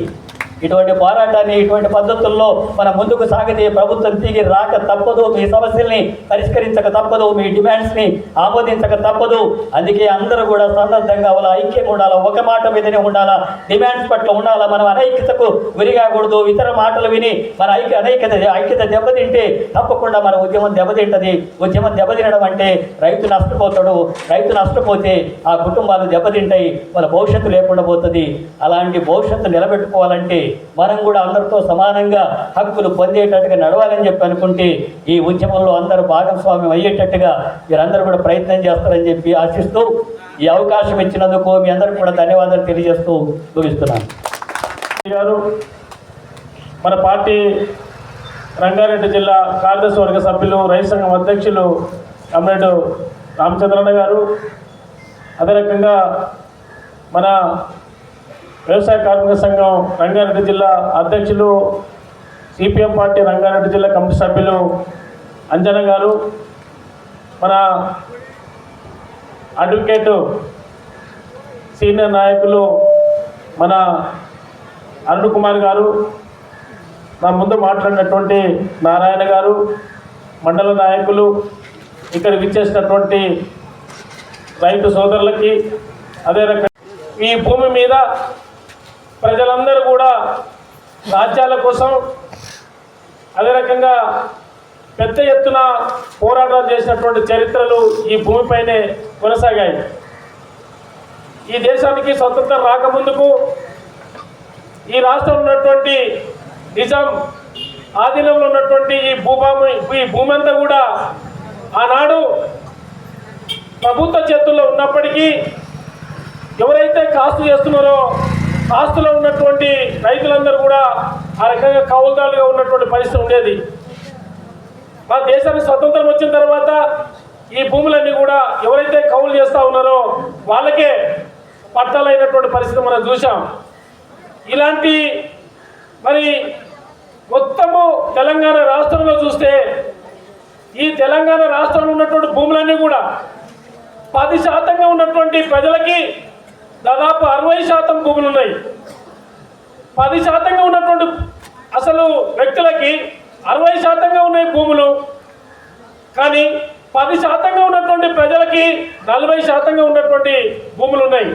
A: ఇటువంటి పోరాటాన్ని, ఇటువంటి పద్ధతుల్లో మనం ముందుకు సాగితే ప్రభుత్వం తిరిగి రాక తప్పదు. మీ సమస్యల్ని పరిష్కరించక తప్పదు. మీ డిమాండ్స్ని ఆమోదించక తప్పదు. అందుకే అందరూ కూడా సన్నద్ధంగా అలా ఐక్యంగా ఉండాలా, ఒక మాట మీదనే ఉండాలా, డిమాండ్స్ పట్ల ఉండాలా. మనం అనైక్యతకు గురికాకూడదు. ఇతర మాటలు విని మన ఐక్యత దెబ్బతింటే తప్పకుండా మన ఉద్యమం దెబ్బతింటది. ఉద్యమం దెబ్బతినడం అంటే రైతు నష్టపోతాడు. రైతు నష్టపోతే ఆ కుటుంబాలు దెబ్బతింటాయి, మన భవిష్యత్తు లేకుండా పోతుంది. అలాంటి భవిష్యత్తు నిలబెట్టుకోవాలంటే మనం కూడా అందరితో సమానంగా హక్కులు పొందేటట్టుగా నడవాలని చెప్పి అనుకుంటే ఈ ఉద్యమంలో అందరూ భాగస్వామ్యం అయ్యేటట్టుగా మీరందరూ కూడా ప్రయత్నం చేస్తారని చెప్పి ఆశిస్తూ ఈ అవకాశం ఇచ్చినందుకు మీ అందరికీ కూడా ధన్యవాదాలు తెలియజేస్తూ ముగిస్తున్నాను.
B: మన పార్టీ రంగారెడ్డి జిల్లా కార్యదర్శి వర్గ సభ్యులు, రైతు సంఘం అధ్యక్షులు కమ్రేడు రామచంద్రన్న గారు, అదే రకంగా మన వ్యవసాయ కార్మిక సంఘం రంగారెడ్డి జిల్లా అధ్యక్షులు, సిపిఎం పార్టీ రంగారెడ్డి జిల్లా కమిటీ సభ్యులు అంజన గారు, మన అడ్వకేటు సీనియర్ నాయకులు మన అరుణ్ కుమార్ గారు, నా ముందు మాట్లాడినటువంటి నారాయణ గారు, మండల నాయకులు, ఇక్కడ విచ్చేసినటువంటి రైతు సోదరులకి, అదే రకంగా ఈ భూమి మీద ప్రజలందరూ కూడా రాజ్యాల కోసం, అదే రకంగా పెద్ద ఎత్తున పోరాటాలు చేసినటువంటి చరిత్రలు ఈ భూమిపైనే కొనసాగాయి. ఈ దేశానికి స్వతంత్రం రాకముందుకు ఈ రాష్ట్రంలో ఉన్నటువంటి నిజాం ఆధీనంలో ఉన్నటువంటి ఈ భూమి అంతా కూడా ఆనాడు ప్రభుత్వ చేతుల్లో ఉన్నప్పటికీ ఎవరైతే కాస్తు చేస్తున్నారో కాస్తులో ఉన్నటువంటి రైతులందరూ కూడా ఆ రకంగా కౌలుదారులుగా ఉన్నటువంటి పరిస్థితి ఉండేది. మా దేశానికి స్వతంత్రం వచ్చిన తర్వాత ఈ భూములన్నీ కూడా ఎవరైతే కౌలు చేస్తూ ఉన్నారో వాళ్ళకే పట్టాలైనటువంటి పరిస్థితి మనం చూసాం. ఇలాంటి మరి మొత్తము తెలంగాణ రాష్ట్రంలో చూస్తే ఈ తెలంగాణ రాష్ట్రంలో ఉన్నటువంటి భూములన్నీ కూడా 10% ఉన్నటువంటి ప్రజలకి దాదాపు 60% భూములు ఉన్నాయి. 10% ఉన్నటువంటి అసలు వ్యక్తులకి 60% ఉన్నాయి భూములు, కానీ 10% ఉన్నటువంటి ప్రజలకి 40% ఉన్నటువంటి భూములు ఉన్నాయి.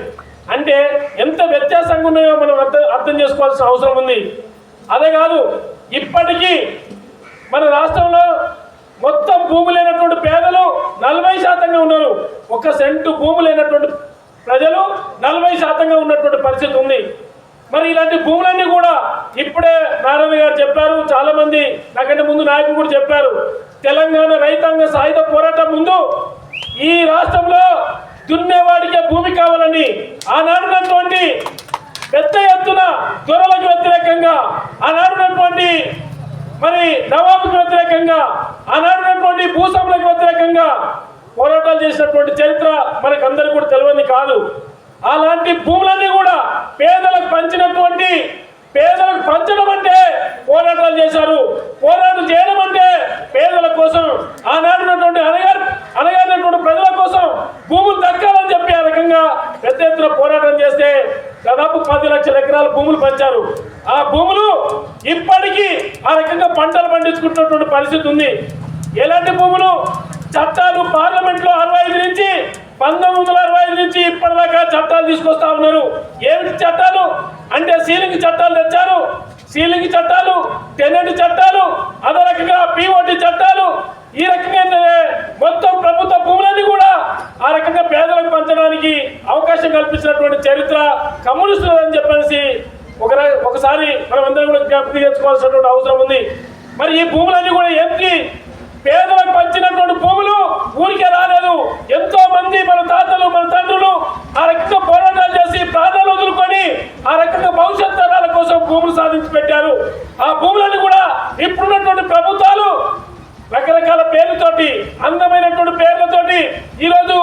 B: అంటే ఎంత వ్యత్యాసంగా ఉన్నాయో మనం అర్థం చేసుకోవాల్సిన అవసరం ఉంది. అదే కాదు, ఇప్పటికీ మన రాష్ట్రంలో మొత్తం భూమి లేనటువంటి పేదలు 40% ఉన్నారు. 1 సెంటు భూమి లేనటువంటి ప్రజలు 40% ఉన్నటువంటి పరిస్థితి ఉంది. మరి ఇలాంటి భూములన్నీ కూడా ఇప్పుడే నారాయణ గారు చెప్పారు, చాలా మంది నాకంటే ముందు నాయకులు కూడా చెప్పారు. తెలంగాణ రైతాంగ సాయుధ పోరాటం ముందు ఈ రాష్ట్రంలో దున్నేవాడికే భూమి కావాలని ఆనాడున్నటువంటి పెద్ద ఎత్తున దొరలకు వ్యతిరేకంగా, ఆనాడున్నటువంటి మరి నవాబుకు వ్యతిరేకంగా, ఆనాడున్నటువంటి భూస్వాములకు వ్యతిరేకంగా పోరాటాలు చేసినటువంటి చరిత్ర మనకు అందరికీ కూడా తెలియని కాదు. అలాంటి భూములన్నీ కూడా పేదలకు పంచడం అంటే పోరాటాలు చేశారు. పోరాటం చేయడం అంటే పేదల కోసం, ఆనాడున్నటువంటి అనగారినటువంటి ప్రజల కోసం భూములు దక్కాలని చెప్పి ఆ రకంగా పెద్ద ఎత్తున పోరాటం చేస్తే దాదాపు 10 లక్షల ఎకరాల భూములు పంచారు. ఆ భూములు ఇప్పటికీ ఆ రకంగా పంటలు పండించుకుంటున్నటువంటి పరిస్థితి ఉంది. ఎలాంటి భూములు? చట్టాలు పార్లమెంట్లో 1965 నుంచి ఇప్పటిదాకా చట్టాలు తీసుకొస్తా ఉన్నారు. ఏమిటి చట్టాలు అంటే సీలింగ్ చట్టాలు తెచ్చారు. సీలింగ్ చట్టాలు, టెనెంట్ చట్టాలు, అదే రకంగా పిఓటి చట్టాలు. ఈ రకంగా మొత్తం ప్రభుత్వ భూములన్నీ కూడా ఆ రకంగా పేదలకు పంచడానికి అవకాశం కల్పించినటువంటి చరిత్ర కమ్యూనిస్టులు అని చెప్పేసి ఒకసారి మనం అందరం కూడా జ్ఞాపకం చేసుకోవాల్సినటువంటి అవసరం ఉంది. మరి ఈ భూములన్నీ కూడా ఏంటి? పేదలకు పంచినటువంటి భూములు ఊరికే రాలేదు. ఎంతో మంది మన తాతలు, మన తండ్రులు ఆ రకంగా పోరాటాలు చేసి ప్రాణాలు వదులుకొని ఆ రకంగా భవిష్యత్ తరాల కోసం భూములు సాధించి పెట్టారు. ఆ భూములన్నీ కూడా ఇప్పుడున్నటువంటి ప్రభుత్వాలు రకరకాల పేర్లతోటి, అందమైనటువంటి పేర్లతోటి, ఈరోజు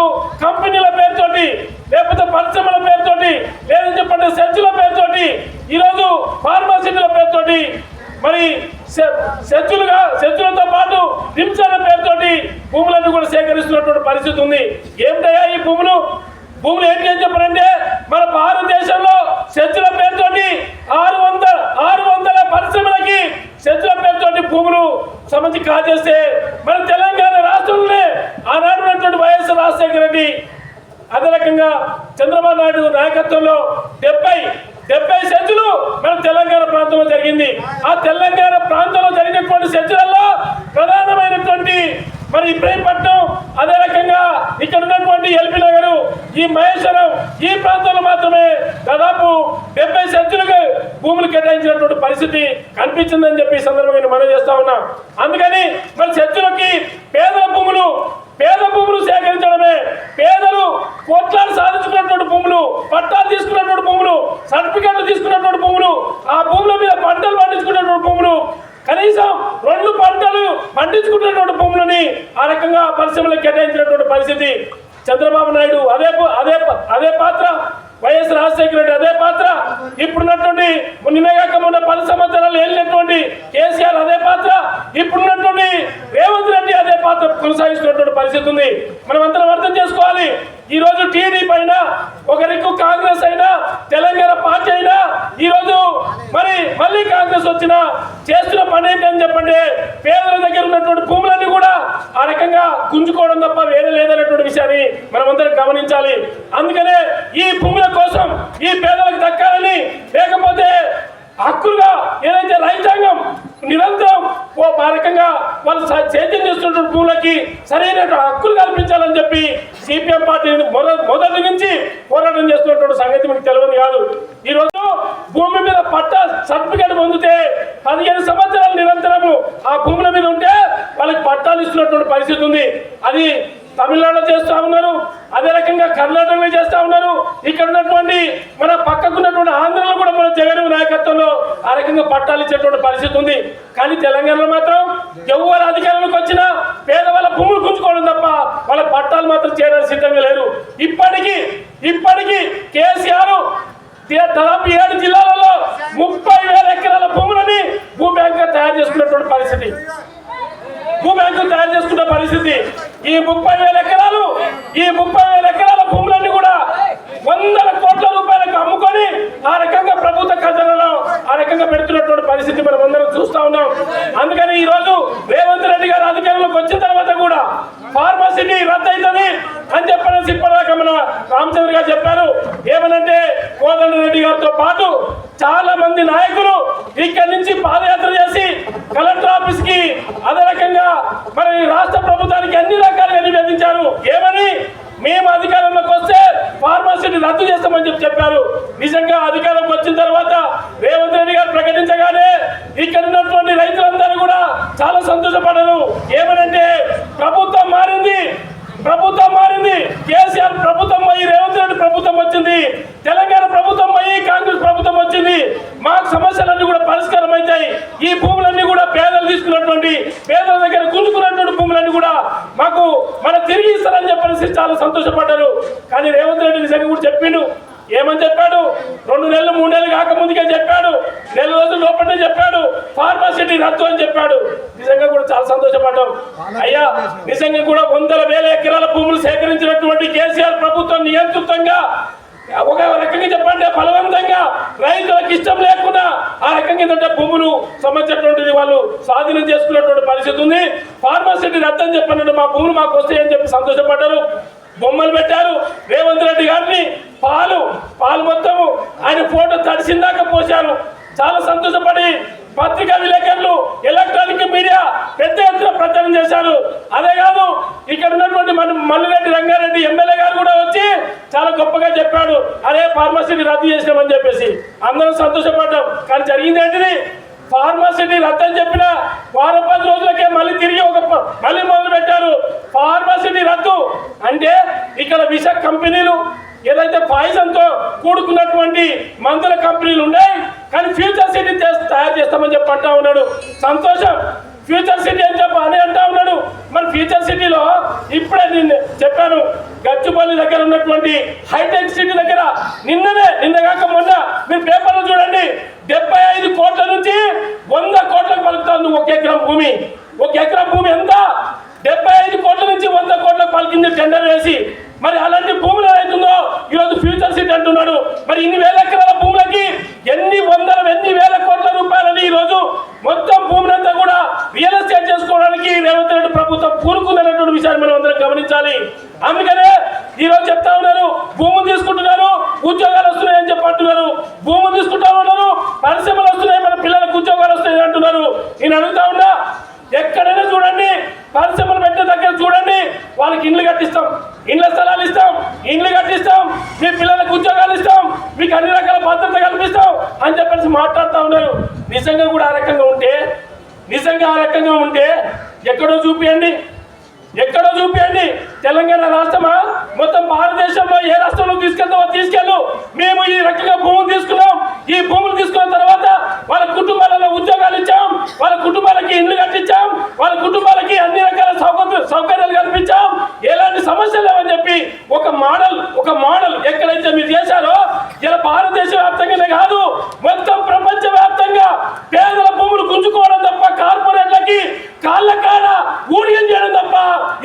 B: కంపెనీల పేరుతోటి, లేకపోతే పరిశ్రమల పేరుతోటి, లేదని చెప్పండి సెర్చ్ల పేరుతోటి, ఈరోజు ఫార్మాసిటీల పేరుతోటి, మరి సెర్చులతో పాటు హింసల పేరుతోటి భూములన్నీ కూడా సేకరిస్తున్నటువంటి పరిస్థితి ఉంది. ఏమిటయ్యా ఈ భూములు ఏంటి అని చెప్పారంటే, మన భారతదేశంలో సెర్చుల పేరుతోటి 600 పరిశ్రమలకి సెర్చుల పేరుతోటి భూములు సంబంధించి కాజేస్తే, మన తెలంగాణ రాష్ట్రంలోనే ఆనాడున్నటువంటి వైఎస్ రాజశేఖర రెడ్డి, అదే రకంగా చంద్రబాబు నాయుడు నాయకత్వంలో 70 సెర్చులు మన తెలంగాణ ప్రాంతంలో జరిగింది. ఆ తెలంగాణ ప్రాంతంలో జరిగినటువంటి సెర్చులలో ప్రధానమైనటువంటి మరి ఇబ్రహీంపట్నం, అదే రకంగా ఇక్కడ ఉన్నటువంటి ఎల్బీ నగర్, ఈ మహేశ్వరం, ఈ ప్రాంతంలో మాత్రమే దాదాపు 70 సెర్చులకు భూములు కేటాయించినటువంటి పరిస్థితి కనిపించిందని చెప్పి ఈ సందర్భంగా మనం చేస్తా ఉన్నాం. అందుకని మరి సెర్చులకి పేద భూములు సేకరించడమే, పేదలు కోట్లాలు సాధించుకున్నటువంటి భూములు, పట్టాలు తీసుకున్నటువంటి భూములు, సర్టిఫికెట్లు తీసుకున్నటువంటి భూములు, ఆ భూముల మీద పంటలు పండించుకున్నటువంటి భూములు, కనీసం 2 పంటలు పండించుకున్నటువంటి భూములని ఆ రకంగా పరిశ్రమలకు కేటాయించినటువంటి పరిస్థితి. చంద్రబాబు నాయుడు అదే పాత్ర, వైఎస్ రాజశేఖర రెడ్డి అదే పాత్ర, ఇప్పుడున్నటువంటి నిన్నగాక మొన్న 10 సంవత్సరాలు వెళ్ళినటువంటి కేసీఆర్ అదే పాత్ర, ఇప్పుడున్నటువంటి రేవంత్ రెడ్డి అదే పాత్ర కొనసాగిస్తున్నటువంటి పరిస్థితి ఉంది. మనం అందరం అర్థం చేసుకోవాలి. ఈరోజు టీడీపీ అయినా, ఒకరికి కాంగ్రెస్ అయినా, తెలంగాణ పార్టీ అయినా, ఈరోజు మళ్ళీ కాంగ్రెస్ వచ్చినా చేస్తున్న పని ఏంటని చెప్పండి, పేదల దగ్గర ఉన్నటువంటి భూములన్నీ కూడా ఆ రకంగా గుంజుకోవడం తప్ప వేరే లేదనేటువంటి విషయాన్ని మనం అందరం గమనించాలి. అందుకనే ఈ భూముల కోసం ఈ పేదలకు దక్కాలని, లేకపోతే హక్కులుగా ఏదైతే రైతాంగం నిరంతరం ఆ రకంగా వాళ్ళు సేద్యం చేస్తున్నటువంటి భూములకి సరైన హక్కులు కల్పించాలని చెప్పి సిపిఎం పార్టీని మొదటి నుంచి పోరాటం చేస్తున్నటువంటి సంగతి మీకు తెలియదు కాదు. ఈరోజు భూమి మీద పట్టా సర్టిఫికేట్ పొందితే 15 సంవత్సరాలు నిరంతరము ఆ భూముల మీద ఉంటే వాళ్ళకి పట్టాలు ఇస్తున్నటువంటి పరిస్థితి ఉంది. అది తమిళనాడులో చేస్తూ ఉన్నారు, అదే రకంగా కర్ణాటకలో చేస్తూ ఉన్నారు, ఇక్కడ ఉన్నటువంటి మన పక్కకున్నటువంటి ఆంధ్రలో కూడా మన జగన్ నాయకత్వంలో ఆ రకంగా పట్టాలు ఇచ్చేటువంటి పరిస్థితి ఉంది. కానీ తెలంగాణలో మాత్రం ఎవరు అధికారంలోకి వచ్చినా పేదవాళ్ళ భూములు గుంజుకోవడం తప్ప వాళ్ళ పట్టాలు మాత్రం చేయడానికి సిద్ధంగా లేరు. ఇప్పటికీ కేసీఆర్ దాదాపు 7 జిల్లాలలో 30,000 ఎకరాల భూములని భూ బ్యాంకుగా తయారు చేసుకున్నటువంటి పరిస్థితి. ఈ 30,000 ఎకరాల భూములన్నీ కూడా 100 కోట్ల రూపాయలకు అమ్ముకొని ఆ రకంగా ప్రభుత్వ ఖజానాలో ఆ రామచంద్ర గారు చెప్పారు. ఏమనంటే కోదండరెడ్డి గారితో పాటు చాలా మంది నాయకులు ఇక్కడి నుంచి పాదయాత్ర చేసి కలెక్టర్ ఆఫీస్ కి అదే రకంగా మరి రాష్ట్ర ప్రభుత్వానికి అన్ని రకాలుగా నివేదించారు. ఏమని? మేము అధికారంలోకి వస్తే ఫార్మసిటీ రద్దు చేస్తామని చెప్పారు. నిజంగా అధికారంలోకి వచ్చిన తర్వాత రేవంత్ రెడ్డి గారు ప్రకటించగానే ఇక్కడ ఉన్నటువంటి రైతులందరూ కూడా చాలా సంతోషపడ్డారు. ఏమనంటే ప్రభుత్వం మారింది, కేసీఆర్ ప్రభుత్వం పోయి రేవంత్ రెడ్డి ప్రభుత్వం వచ్చింది, తెలంగాణ ప్రభుత్వం పోయి కాంగ్రెస్ ప్రభుత్వం వచ్చింది, మాకు సమస్యలన్నీ కూడా పరిష్కారం అవుతాయి, ఈ భూములన్నీ కూడా పేదలు తీసుకున్నటువంటి పేదల దగ్గర గుంజుకున్నటువంటి భూములన్నీ కూడా మనకు తిరిగి ఇస్తారని చెప్పేసి చాలా సంతోషపడ్డారు. కానీ రేవంత్ రెడ్డి నిజంగా కూడా చెప్పిండు. ఏమని చెప్పాడు? 2 నెలలు 3 నెలలు కాకముందుకే చెప్పాడు, 4 రోజుల లోపలనే చెప్పాడు ఫార్మసిటీ రద్దు అని చెప్పాడు. నిజంగా కూడా చాలా సంతోషపడ్డాం. అయ్యా నిజంగా కూడా 100,000 ఎకరాల భూములు సేకరించినటువంటి కేసీఆర్ ప్రభుత్వం నియంత్రితంగా ఒక రకంగా చెప్పండి బలవంతంగా రైతులకు ఇష్టం లేకుండా ఆ రకంగా ఏంటంటే భూములు సంబంధించినటువంటిది వాళ్ళు స్వాధీనం చేసుకున్నటువంటి పరిస్థితి ఉంది. ఫార్మసిటీ రద్దు అని చెప్పినట్టు మా భూములు మాకు వస్తాయని చెప్పి సంతోషపడ్డారు. బొమ్మలు పెట్టారు రేవంత్ రెడ్డి గారిని, పాలు మొత్తము ఆయన ఫోటో తడిసిందాక పోశారు. చాలా సంతోషపడి పత్రికా విలేకరులు, ఎలక్ట్రానిక్ మీడియా పెద్ద ఎత్తున ప్రచారం చేశారు. అదే కాదు ఇక్కడ ఉన్నటువంటి మల్లిరెడ్డి రంగారెడ్డి ఎమ్మెల్యే గారు కూడా వచ్చి చాలా గొప్పగా చెప్పాడు, అరే ఫార్మసిటీ రద్దు చేసినామని చెప్పేసి. అందరం సంతోషపడ్డాం. కానీ జరిగింది ఏంటిది? ఫార్మసిటీ రద్దు అని చెప్పిన 10 రోజులకే మళ్ళీ తిరిగి మళ్ళీ మొదలు పెట్టారు ఫార్మసిటీ రద్దు. అంటే ఇక్కడ విష కంపెనీలు ఏదైతే పాయిజన్ తో కూడుకున్నటువంటి మందుల కంపెనీలు ఉన్నాయి, కానీ ఫ్యూచర్ సిటీ తయారు చేస్తామని చెప్పి అంటా ఉన్నాడు. సంతోషం, ఫ్యూచర్ సిటీ అని అంటా ఉన్నాడు. మరి ఫ్యూచర్ సిటీలో ఇప్పుడే నేను చెప్పాను, గచ్చిబౌలి దగ్గర ఉన్నటువంటి హైటెక్ సిటీ దగ్గర నిన్నగాక మొన్న మీరు పేపర్లో చూడండి, 75 కోట్ల నుంచి 100 కోట్లకు పలుకుతుంది ఒక ఎకరం భూమి. ఒక ఎకరం భూమి ఎంత? 75 కోట్ల నుంచి 100 కోట్లకు పలికింది టెండర్ వేసి. మరి అలాంటి భూములు ఏదైతుందో ఈరోజు ఫ్యూచర్ సిటీ అంటున్నాడు. మరి ఇన్ని వేల ఎకరాల భూములకి ఎన్ని వేల కోట్ల రూపాయలని ఈరోజు మొత్తం భూమినంతా కూడా రియల్ ఎస్టేట్ చేసుకోవడానికి రేవంత్ రెడ్డి ప్రభుత్వం పూనుకుందనేటువంటి విషయాన్ని మనం అందరం గమనించాలి. అందుకనే ఈరోజు చెప్తా ఉన్నారు, భూములు తీసుకుంటున్నారు, ఉద్యోగాలు వస్తున్నాయని చెప్పి అంటున్నారు. భూములు తీసుకుంటా ఉన్నారు, పరిశ్రమలు వస్తున్నాయి, మన పిల్లలకు ఉద్యోగాలు వస్తున్నాయి అంటున్నారు. నేను అడుగుతా ఉన్నా, ఎక్కడైనా చూడండి పరిశ్రమలు పెట్టే దగ్గర చూడండి, వాళ్ళకి ఇండ్లు కట్టిస్తాం, ఇండ్ల స్థలాలు ఇస్తాం, ఇండ్లు కట్టిస్తాం, మీ పిల్లలకు ఉద్యోగాలు ఇస్తాం, మీకు అన్ని రకాల భద్రత కల్పిస్తాం అని చెప్పేసి మాట్లాడుతూ ఉన్నారు. నిజంగా కూడా ఆ రకంగా ఉంటే ఎక్కడో చూపియండి. తెలంగాణ రాష్ట్రమా మొత్తం భారతదేశంలో ఏ రాష్ట్రంలో తీసుకెళ్ళు. మేము ఈ రకంగా భూములు తీసుకున్నాం. ఈ భూములు తీసుకున్న తర్వాత వాళ్ళ కుటుంబాలలో ఉద్యోగాలు ఇచ్చాం, వాళ్ళ కుటుంబాలకి ఇండ్లు కట్టించాం, వాళ్ళ కుటుంబాలకి అన్ని రకాల సౌకర్యాలు కల్పించాం, ఎలాంటి సమస్యలు లేవని చెప్పి ఒక మోడల్ ఎక్కడైతే మీరు చేశారో ఇలా భారతదేశ వ్యాప్తంగానే కాదు మొత్తం ప్రపంచ వ్యాప్తంగా పేదల భూములు గుంజుకోవడం తప్ప, కార్పొరేట్లకి కాళ్ళ కాడ ఊడియం చేయడం తప్ప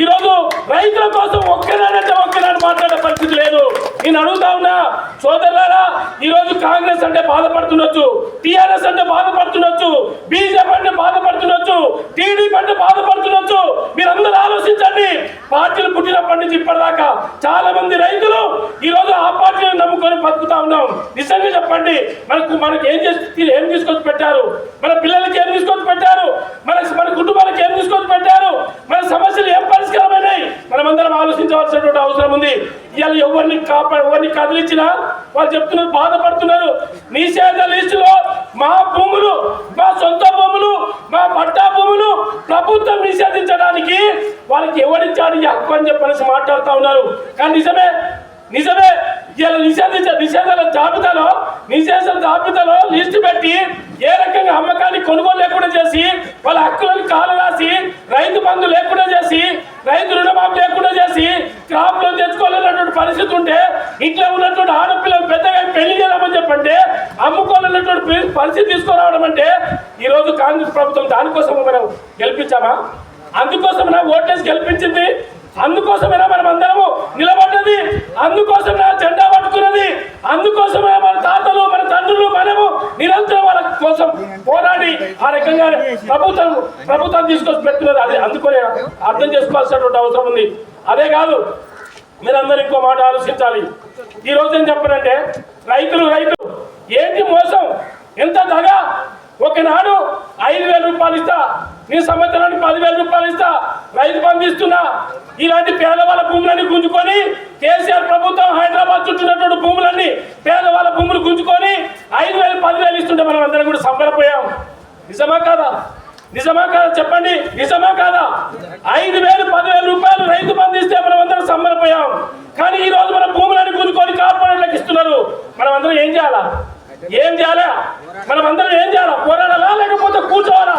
B: ఈరోజు రైతుల కోసం ఒక్కనాడు మాట్లాడే పరిస్థితి లేదు. నేను అడుగుతా ఉన్నా సోదరులారా, ఈరోజు కాంగ్రెస్ అంటే బాధపడుతుండొచ్చు, టీఆర్ఎస్ అంటే బాధపడుతుండొచ్చు, బీజేపీ అంటే బాధపడుతుండొచ్చు, టీడీపీ అంటే బాధపడుతుండొచ్చు. మీరందరూ ఆలోచించండి. పార్టీలు పుట్టినప్పటి నుంచి ఇప్పటిదాకా చాలా మంది రైతులు ఈరోజు ఆ పార్టీలను నమ్ముకొని బతుకుతా ఉన్నాం. నిజంగా చెప్పండి, మనకు ఏం తీసుకొచ్చి పెట్టారు? మన పిల్లలకి ఏం తీసుకొచ్చి పెట్టారు? మన కుటుంబాలకు ఏం తీసుకొచ్చి పెట్టారు? మన సమస్యలు ఏం పరిష్కారమైనాయి? మనమందరం ఆలోచించవలసినటువంటి అవసరం ఉంది. ఇవాళ ఎవరిని కదిలించినా వాళ్ళు చెప్తున్నారు, బాధపడుతున్నారు. నిషేధ లిస్టులో మా భూములు, మా సొంత భూములు, మా పట్టా భూములు ప్రభుత్వం నిషేధించడానికి వాళ్ళకి ఎవరిచ్చాడు ఈ హక్కు అని చెప్పేసి మాట్లాడుతూ ఉన్నారు. కానీ నిజమే ఇలా నిషేధాల జాబితాలో లిస్టు పెట్టి ఏ రకంగా అమ్మకాన్ని కొనుగోలు లేకుండా చేసి, వాళ్ళ హక్కులను కాలు రాసి, రైతు బంధు లేకుండా చేసి, రైతు రుణమాఫీ లేకుండా చేసి, క్రాప్ లోన్ తెచ్చుకోవాలన్నటువంటి పరిస్థితి ఉంటే, ఇంట్లో ఉన్నటువంటి ఆడపిల్లలు పెద్దగా పెళ్లి చేయాలని చెప్పంటే అమ్ముకోవాలన్నటువంటి పరిస్థితి తీసుకురావడం అంటే ఈరోజు కాంగ్రెస్ ప్రభుత్వం దానికోసం మనం గెలిపించామా? అందుకోసమైనా ఓటేసి గెలిపించింది, అందుకోసమైనా మనం అందరము నిలబడ్డది, అందుకోసమైనా జెండా పట్టుకున్నది, అందుకోసమైనా మన తాతలు, మన తండ్రులు, మనము నిరంతరం వాళ్ళ కోసం పోరాడి ఆ రకంగా ప్రభుత్వం తీసుకొచ్చి పెడుతున్నది. అదే అందుకనే అర్థం చేసుకోవాల్సినటువంటి అవసరం ఉంది. అదే కాదు మీరందరూ ఇంకో మాట ఆలోచించాలి. ఈ రోజు ఏం చెప్పనంటే రైతులు ఏంటి మోసం, ఎంత దగా. ఒకనాడు 5,000 రూపాయలు ఇస్తా, నీ సంవత్సరానికి 10,000 రూపాయలు ఇస్తా, రైతు బంధు ఇస్తున్నా. ఇలాంటి పేదవాళ్ళ భూములన్నీ గుంజుకొని కేసీఆర్ ప్రభుత్వం హైదరాబాద్ చుట్టూనటువంటి భూములన్నీ పేదవాళ్ళ భూములు గుంజుకొని 5,000 10,000 ఇస్తుంటే మనం అందరం కూడా సంబరపోయాం. నిజమా కాదా? నిజమా కాదా? చెప్పండి, నిజమా కాదా? 5,000 10,000 రూపాయలు రైతు బంధు ఇస్తే మనం అందరం సంబరపోయాం. కానీ ఈ రోజు మన భూములను గుంజుకొని కార్పొరేట్లకు ఇస్తున్నారు. మనం అందరం ఏం చేయాలా? మనం అందరం ఏం చేయాలా? పోరాడాలా లేకపోతే కూర్చోవాలా?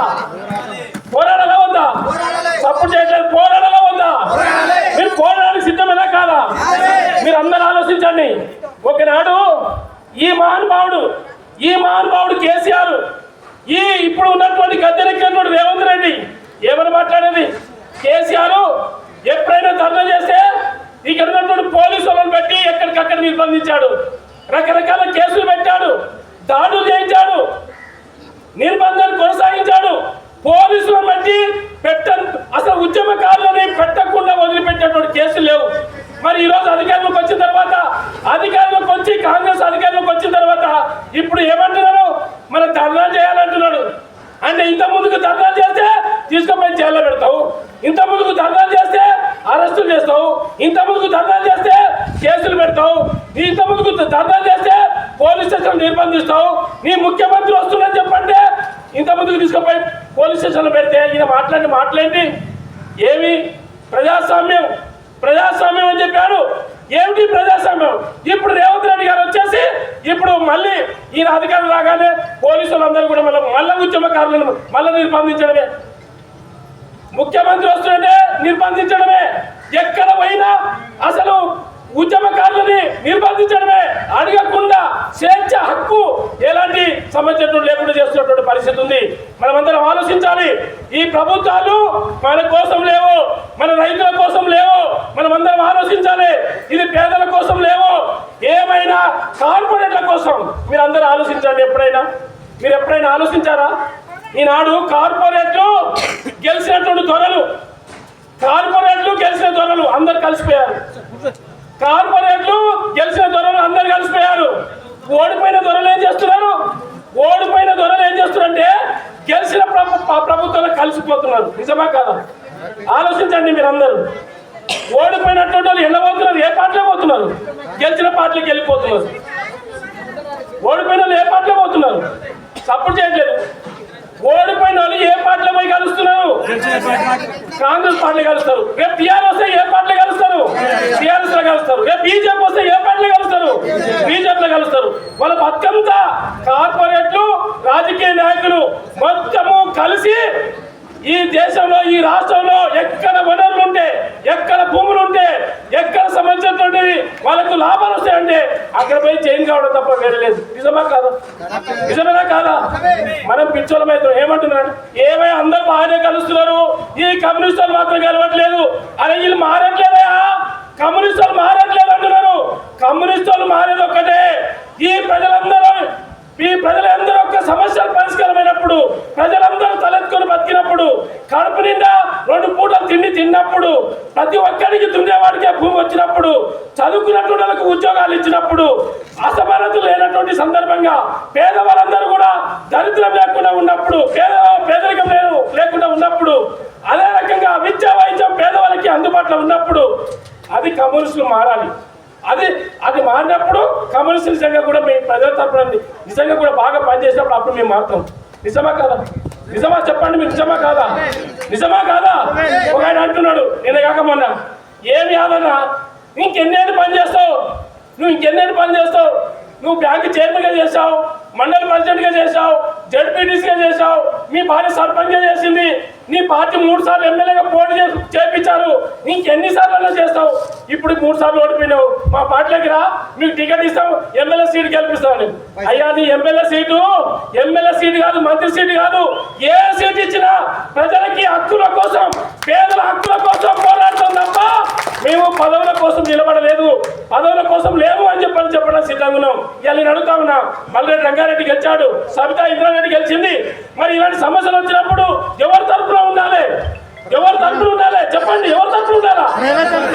B: పోరాడాలా వద్దా? సపోర్ట్ చేయట్లేదు, పోరాడాలా వద్దా? మీరు పోరాడానికి సిద్ధమేనా కాదా? మీరు అందరూ ఆలోచించండి. ఒకనాడు ఈ మహానుభావుడు కేసీఆర్, ఇప్పుడు ఉన్నటువంటి గద్దెనెక్కినటువంటి రేవంత్ రెడ్డి ఏమని మాట్లాడేది? కేసీఆర్ ఎప్పుడైనా ధర్నా చేస్తే ఇక్కడ ఉన్నటువంటి పోలీసు వాళ్ళని పెట్టి ఎక్కడికక్కడ నిర్బంధించాడు, రకరకాల కేసులు పెట్టాడు, దాడులు చేయించాడు, నిర్బంధాన్ని కొనసాగించాడు. పోలీసులను బట్టి అసలు ఉద్యమకారులని పెట్టకుండా వదిలిపెట్టేటువంటి కేసులు లేవు. మరి ఈరోజు అధికారంలోకి వచ్చిన తర్వాత కాంగ్రెస్ అధికారంలోకి వచ్చిన తర్వాత ఇప్పుడు ఏమంటున్నారు? మనం ధర్నా చేయాలంటున్నాడు. అంటే ఇంత ముందుకు ధర్నా చేస్తే తీసుకుపోయి జైల్లో పెడతావు, ఇంత ముందుకు ధర్నా చేస్తే అరెస్టులు చేస్తావు, ఇంత ముందుకు ధర్నా చేస్తే కేసులు పెడతావు, ఇంత ముందుకు ధర్నా చేస్తే పోలీస్ స్టేషన్ నిర్బంధిస్తావు. నీ ముఖ్యమంత్రి వస్తుందని చెప్పంటే ఇంత ముందుకు తీసుకుపోయి పోలీస్ స్టేషన్లో పెడితే ఈయన మాట్లాడిన మాటలేంటి? ఏమి ప్రజాస్వామ్యం అని చెప్పారు. ఏమిటి ప్రజాస్వామ్యం? ఇప్పుడు రేవంత్ రెడ్డి గారు వచ్చేసి ఇప్పుడు మళ్ళీ ఈయన అధికారులు రాగానే పోలీసులందరూ కూడా మళ్ళీ ఉద్యమకారులను మళ్ళీ నిర్బంధించడమే, ముఖ్యమంత్రి వస్తుంటే నిర్బంధించడమే, ఎక్కడ పోయినా అసలు ఉద్యమకారులని నిర్బంధించడమే, అడగకుండా స్వేచ్ఛ హక్కు ఎలాంటి సమస్యలు లేకుండా చేస్తున్నటువంటి పరిస్థితి ఉంది. మనమందరం ఆలోచించాలి. ఈ ప్రభుత్వాలు మన కోసం లేవు, మన రైతుల కోసం లేవు. మనమందరం ఆలోచించాలి. ఇది పేదల కోసం లేవు, ఏమైనా కార్పొరేట్ల కోసం. మీరు అందరూ ఆలోచించండి. మీరు ఎప్పుడైనా ఆలోచించారా? ఈనాడు కార్పొరేట్లు గెలిచిన దొరలు అందరు కలిసిపోయారు. ఓడిపోయిన దొరలు ఏం చేస్తున్నారు? అంటే గెలిచిన ప్రభుత్వంలో కలిసిపోతున్నారు. నిజమా కాదా? ఆలోచించండి మీరందరూ. ఓడిపోయినటువంటి వాళ్ళు వెళ్ళబోతున్నారు, ఏ పార్టీలో పోతున్నారు? గెలిచిన పార్టీలకు వెళ్ళిపోతున్నారు. ఓడిపోయిన వాళ్ళు ఏ పార్టీలో పోతున్నారు? సపోర్ట్ చేయట్లేదు. ఓడిపోయిన వాళ్ళు ఏ పార్టీలో పోయి కలుస్తున్నారు? కాంగ్రెస్ పార్టీలో కలుస్తారు. రేపు టీఆర్ఎస్ వస్తే ఏ పార్టీలో కలుస్తారు? టీఆర్ఎస్ లో కలుస్తారు. రేపు బీజేపీ వస్తే ఏ పార్టీలో కలుస్తారు? బీజేపీలో కలుస్తారు. వాళ్ళ బతుకంతా కార్పొరేట్లు, రాజకీయ నాయకులు మొత్తము కలిసి ఈ దేశంలో, ఈ రాష్ట్రంలో ఎక్కడ వనరులు ఉంటే, ఎక్కడ భూములు ఉంటే, ఎక్కడ సంబంధించినటువంటి వాళ్ళకు లాభాలు వస్తాయంటే అక్కడ పోయి చేంజ్ కావడం తప్ప వేరే లేదు. నిజమేనా కాదా? మనం పిచ్చోళమైతే ఏమంటున్నాడు? ఏమై అందరూ బాగానే కలుస్తున్నారు, ఈ కమ్యూనిస్టులు మాత్రం కలవట్లేదు. అరే వీళ్ళు మారట్లేదా? కమ్యూనిస్టులు మారట్లేదు అంటున్నారు. కమ్యూనిస్టులు మారేది ఒక్కటే, ఈ ప్రజలందరూ ఒక్క సమస్యలు పరిష్కారమైనప్పుడు, ప్రజలందరూ తలెత్తుకొని బతికినప్పుడు, కడుపు నిండా 2 పూటలు తిండి తిన్నప్పుడు, ప్రతి ఒక్కరికి దున్నేవాడికే భూమి వచ్చినప్పుడు, చదువుకున్నటువంటి వాళ్ళకు ఉద్యోగాలు ఇచ్చినప్పుడు, అసమానతలు లేనటువంటి సందర్భంగా పేదవాళ్ళందరూ కూడా దరిద్రం లేకుండా ఉన్నప్పుడు, పేదరికం లేకుండా ఉన్నప్పుడు, అదే రకంగా విద్యా వైద్యం పేదవాళ్ళకి అందుబాటులో ఉన్నప్పుడు అది కమ్యూనిస్టులు మారాలి. అది మారినప్పుడు కమ్యూనిస్టు నిజంగా కూడా మీ ప్రజల తరపున నిజంగా కూడా బాగా పనిచేసినప్పుడు అప్పుడు మేము మారుతాం. నిజమా కాదా? నిజమా చెప్పండి. మీరు నిజమా కాదా? ఒక ఆయన అంటున్నాడు నేను కాక మొన్న, ఏమి ఆదన్నా ఇంకెన్నేళ్ళు పని చేస్తావు? నువ్వు బ్యాంకు చైర్మన్గా చేశావు, మండల ప్రెసిడెంట్గా చేశావు, జడ్పీటీసీగా చేశావు, మీ భార్య సర్పంచ్గా చేసింది, నీ పార్టీ 3 సార్లు ఎమ్మెల్యేగా పోటీ చేయించారు, ఇంకెన్నిసార్లు చేస్తావు? ఇప్పుడు 3 సార్లు ఓడిపోయినావు. మా పార్టీలోకి రా, మీకు టికెట్ ఇస్తాం, ఎమ్మెల్యే సీటు గెలిపిస్తాను. అయ్యా నీ ఎమ్మెల్యే సీటు కాదు, మంత్రి సీటు కాదు, ఏ సీటు ఇచ్చినా ప్రజలకి హక్కుల కోసం, పేదల హక్కుల కోసం పోరాడుతాం తప్ప మేము పదవుల కోసం నిలబడలేదు, పదవుల కోసం లేవు అని చెప్పడం సిద్ధంగా ఉన్నాం. ఇలా నేను అడుగుతా ఉన్నా. మల్రెడ్డి రంగారెడ్డి గెలిచాడు, సబితా ఇంద్రారెడ్డి గెలిచింది. మరి ఇలాంటి సమస్యలు వచ్చినప్పుడు ఎవరి తరఫున ఉండాలి? ఎవరు తరపున ఉండాలి చెప్పండి, ఎవరు తరపున ఉండాలా?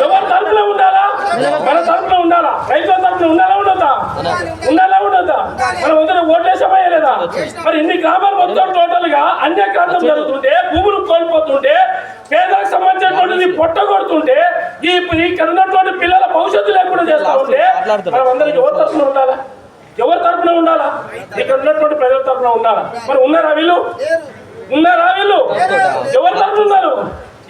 B: ఎవరు తరపున ఉండాలా? మన తరపున ఉండాలా? రైతుల తరపున ఉండాలా ఉండదా? ఉండాలా ఉండదా? మనం అందరం ఓట్లేసామా లేదా? మరి ఇన్ని గ్రామాలు మొత్తం టోటల్ గా అన్యక్రాంతం జరుగుతుంటే, భూములు కోల్పోతుంటే, పేదలకు సంబంధించినటువంటిది పొట్టగొడుతుంటే, ఇక్కడ ఉన్నటువంటి పిల్లల భవిష్యత్తు లేకుండా చేస్తా ఉంటే మనం అందరికి ఎవరి తరపున ఉండాలా? ఎవరి తరపున ఉండాలా? ఇక్కడ ఉన్నటువంటి ప్రజల తరపున ఉండాలా? మరి ఉన్నారా వీళ్ళు? ఉన్నారా వీళ్ళు? ఎవరి తరపున ఉన్నారు?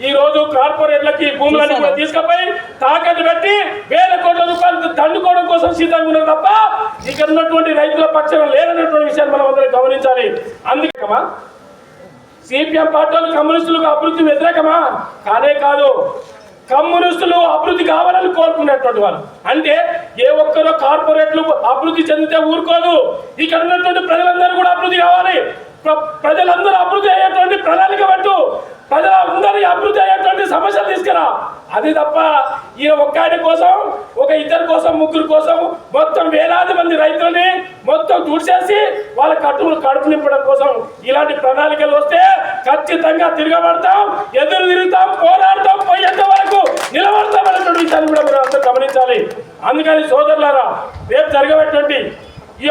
B: ఈ రోజు కార్పొరేట్లకి భూములన్నీ కూడా తీసుకుపోయి తాకట్టు పెట్టి వేల కోట్ల రూపాయలు దండుకోవడం కోసం సిద్ధంగా ఉన్నారు తప్ప ఇక్కడ ఉన్నటువంటి రైతుల పక్షాన లేనటువంటి విషయాన్ని మనం అందరం గమనించాలి. అందుకేమా సిపిఎం పార్టీలు కమ్యూనిస్టులకు అభివృద్ధి వ్యతిరేకమా? కానే కాదు. కమ్యూనిస్టులు అభివృద్ధి కావాలని కోరుకునేటువంటి వాళ్ళు. అంటే ఏ ఒక్కరో కార్పొరేట్లు అభివృద్ధి చెందితే ఊరుకోదు. ఇక్కడ ఉన్నటువంటి ప్రజలందరూ కూడా అభివృద్ధి కావాలి. ప్రజలందరూ అభివృద్ధి అయ్యేటువంటి ప్రణాళిక పెట్టు, ప్రజలందరి అభివృద్ధి అయ్యేటువంటి సమస్యలు తీసుకురా. అది తప్ప ఈయన ఒక్కడి కోసం, ఒక ఇద్దరి కోసం, ముగ్గురు కోసం మొత్తం వేలాది మంది రైతులని మొత్తం తుడిచేసి వాళ్ళ కడుపు నింపడం కోసం ఇలాంటి ప్రణాళికలు వస్తే ఖచ్చితంగా తిరగబడతాం, ఎదురు తిరుగుతాం, పోరాడతాం, పోయేంత వరకు నిలబడతాం అనేటువంటి విషయాన్ని కూడా మీరు అందరూ గమనించాలి. అందుకని సోదరులారా, రేపు జరగబెట్టండి ఈ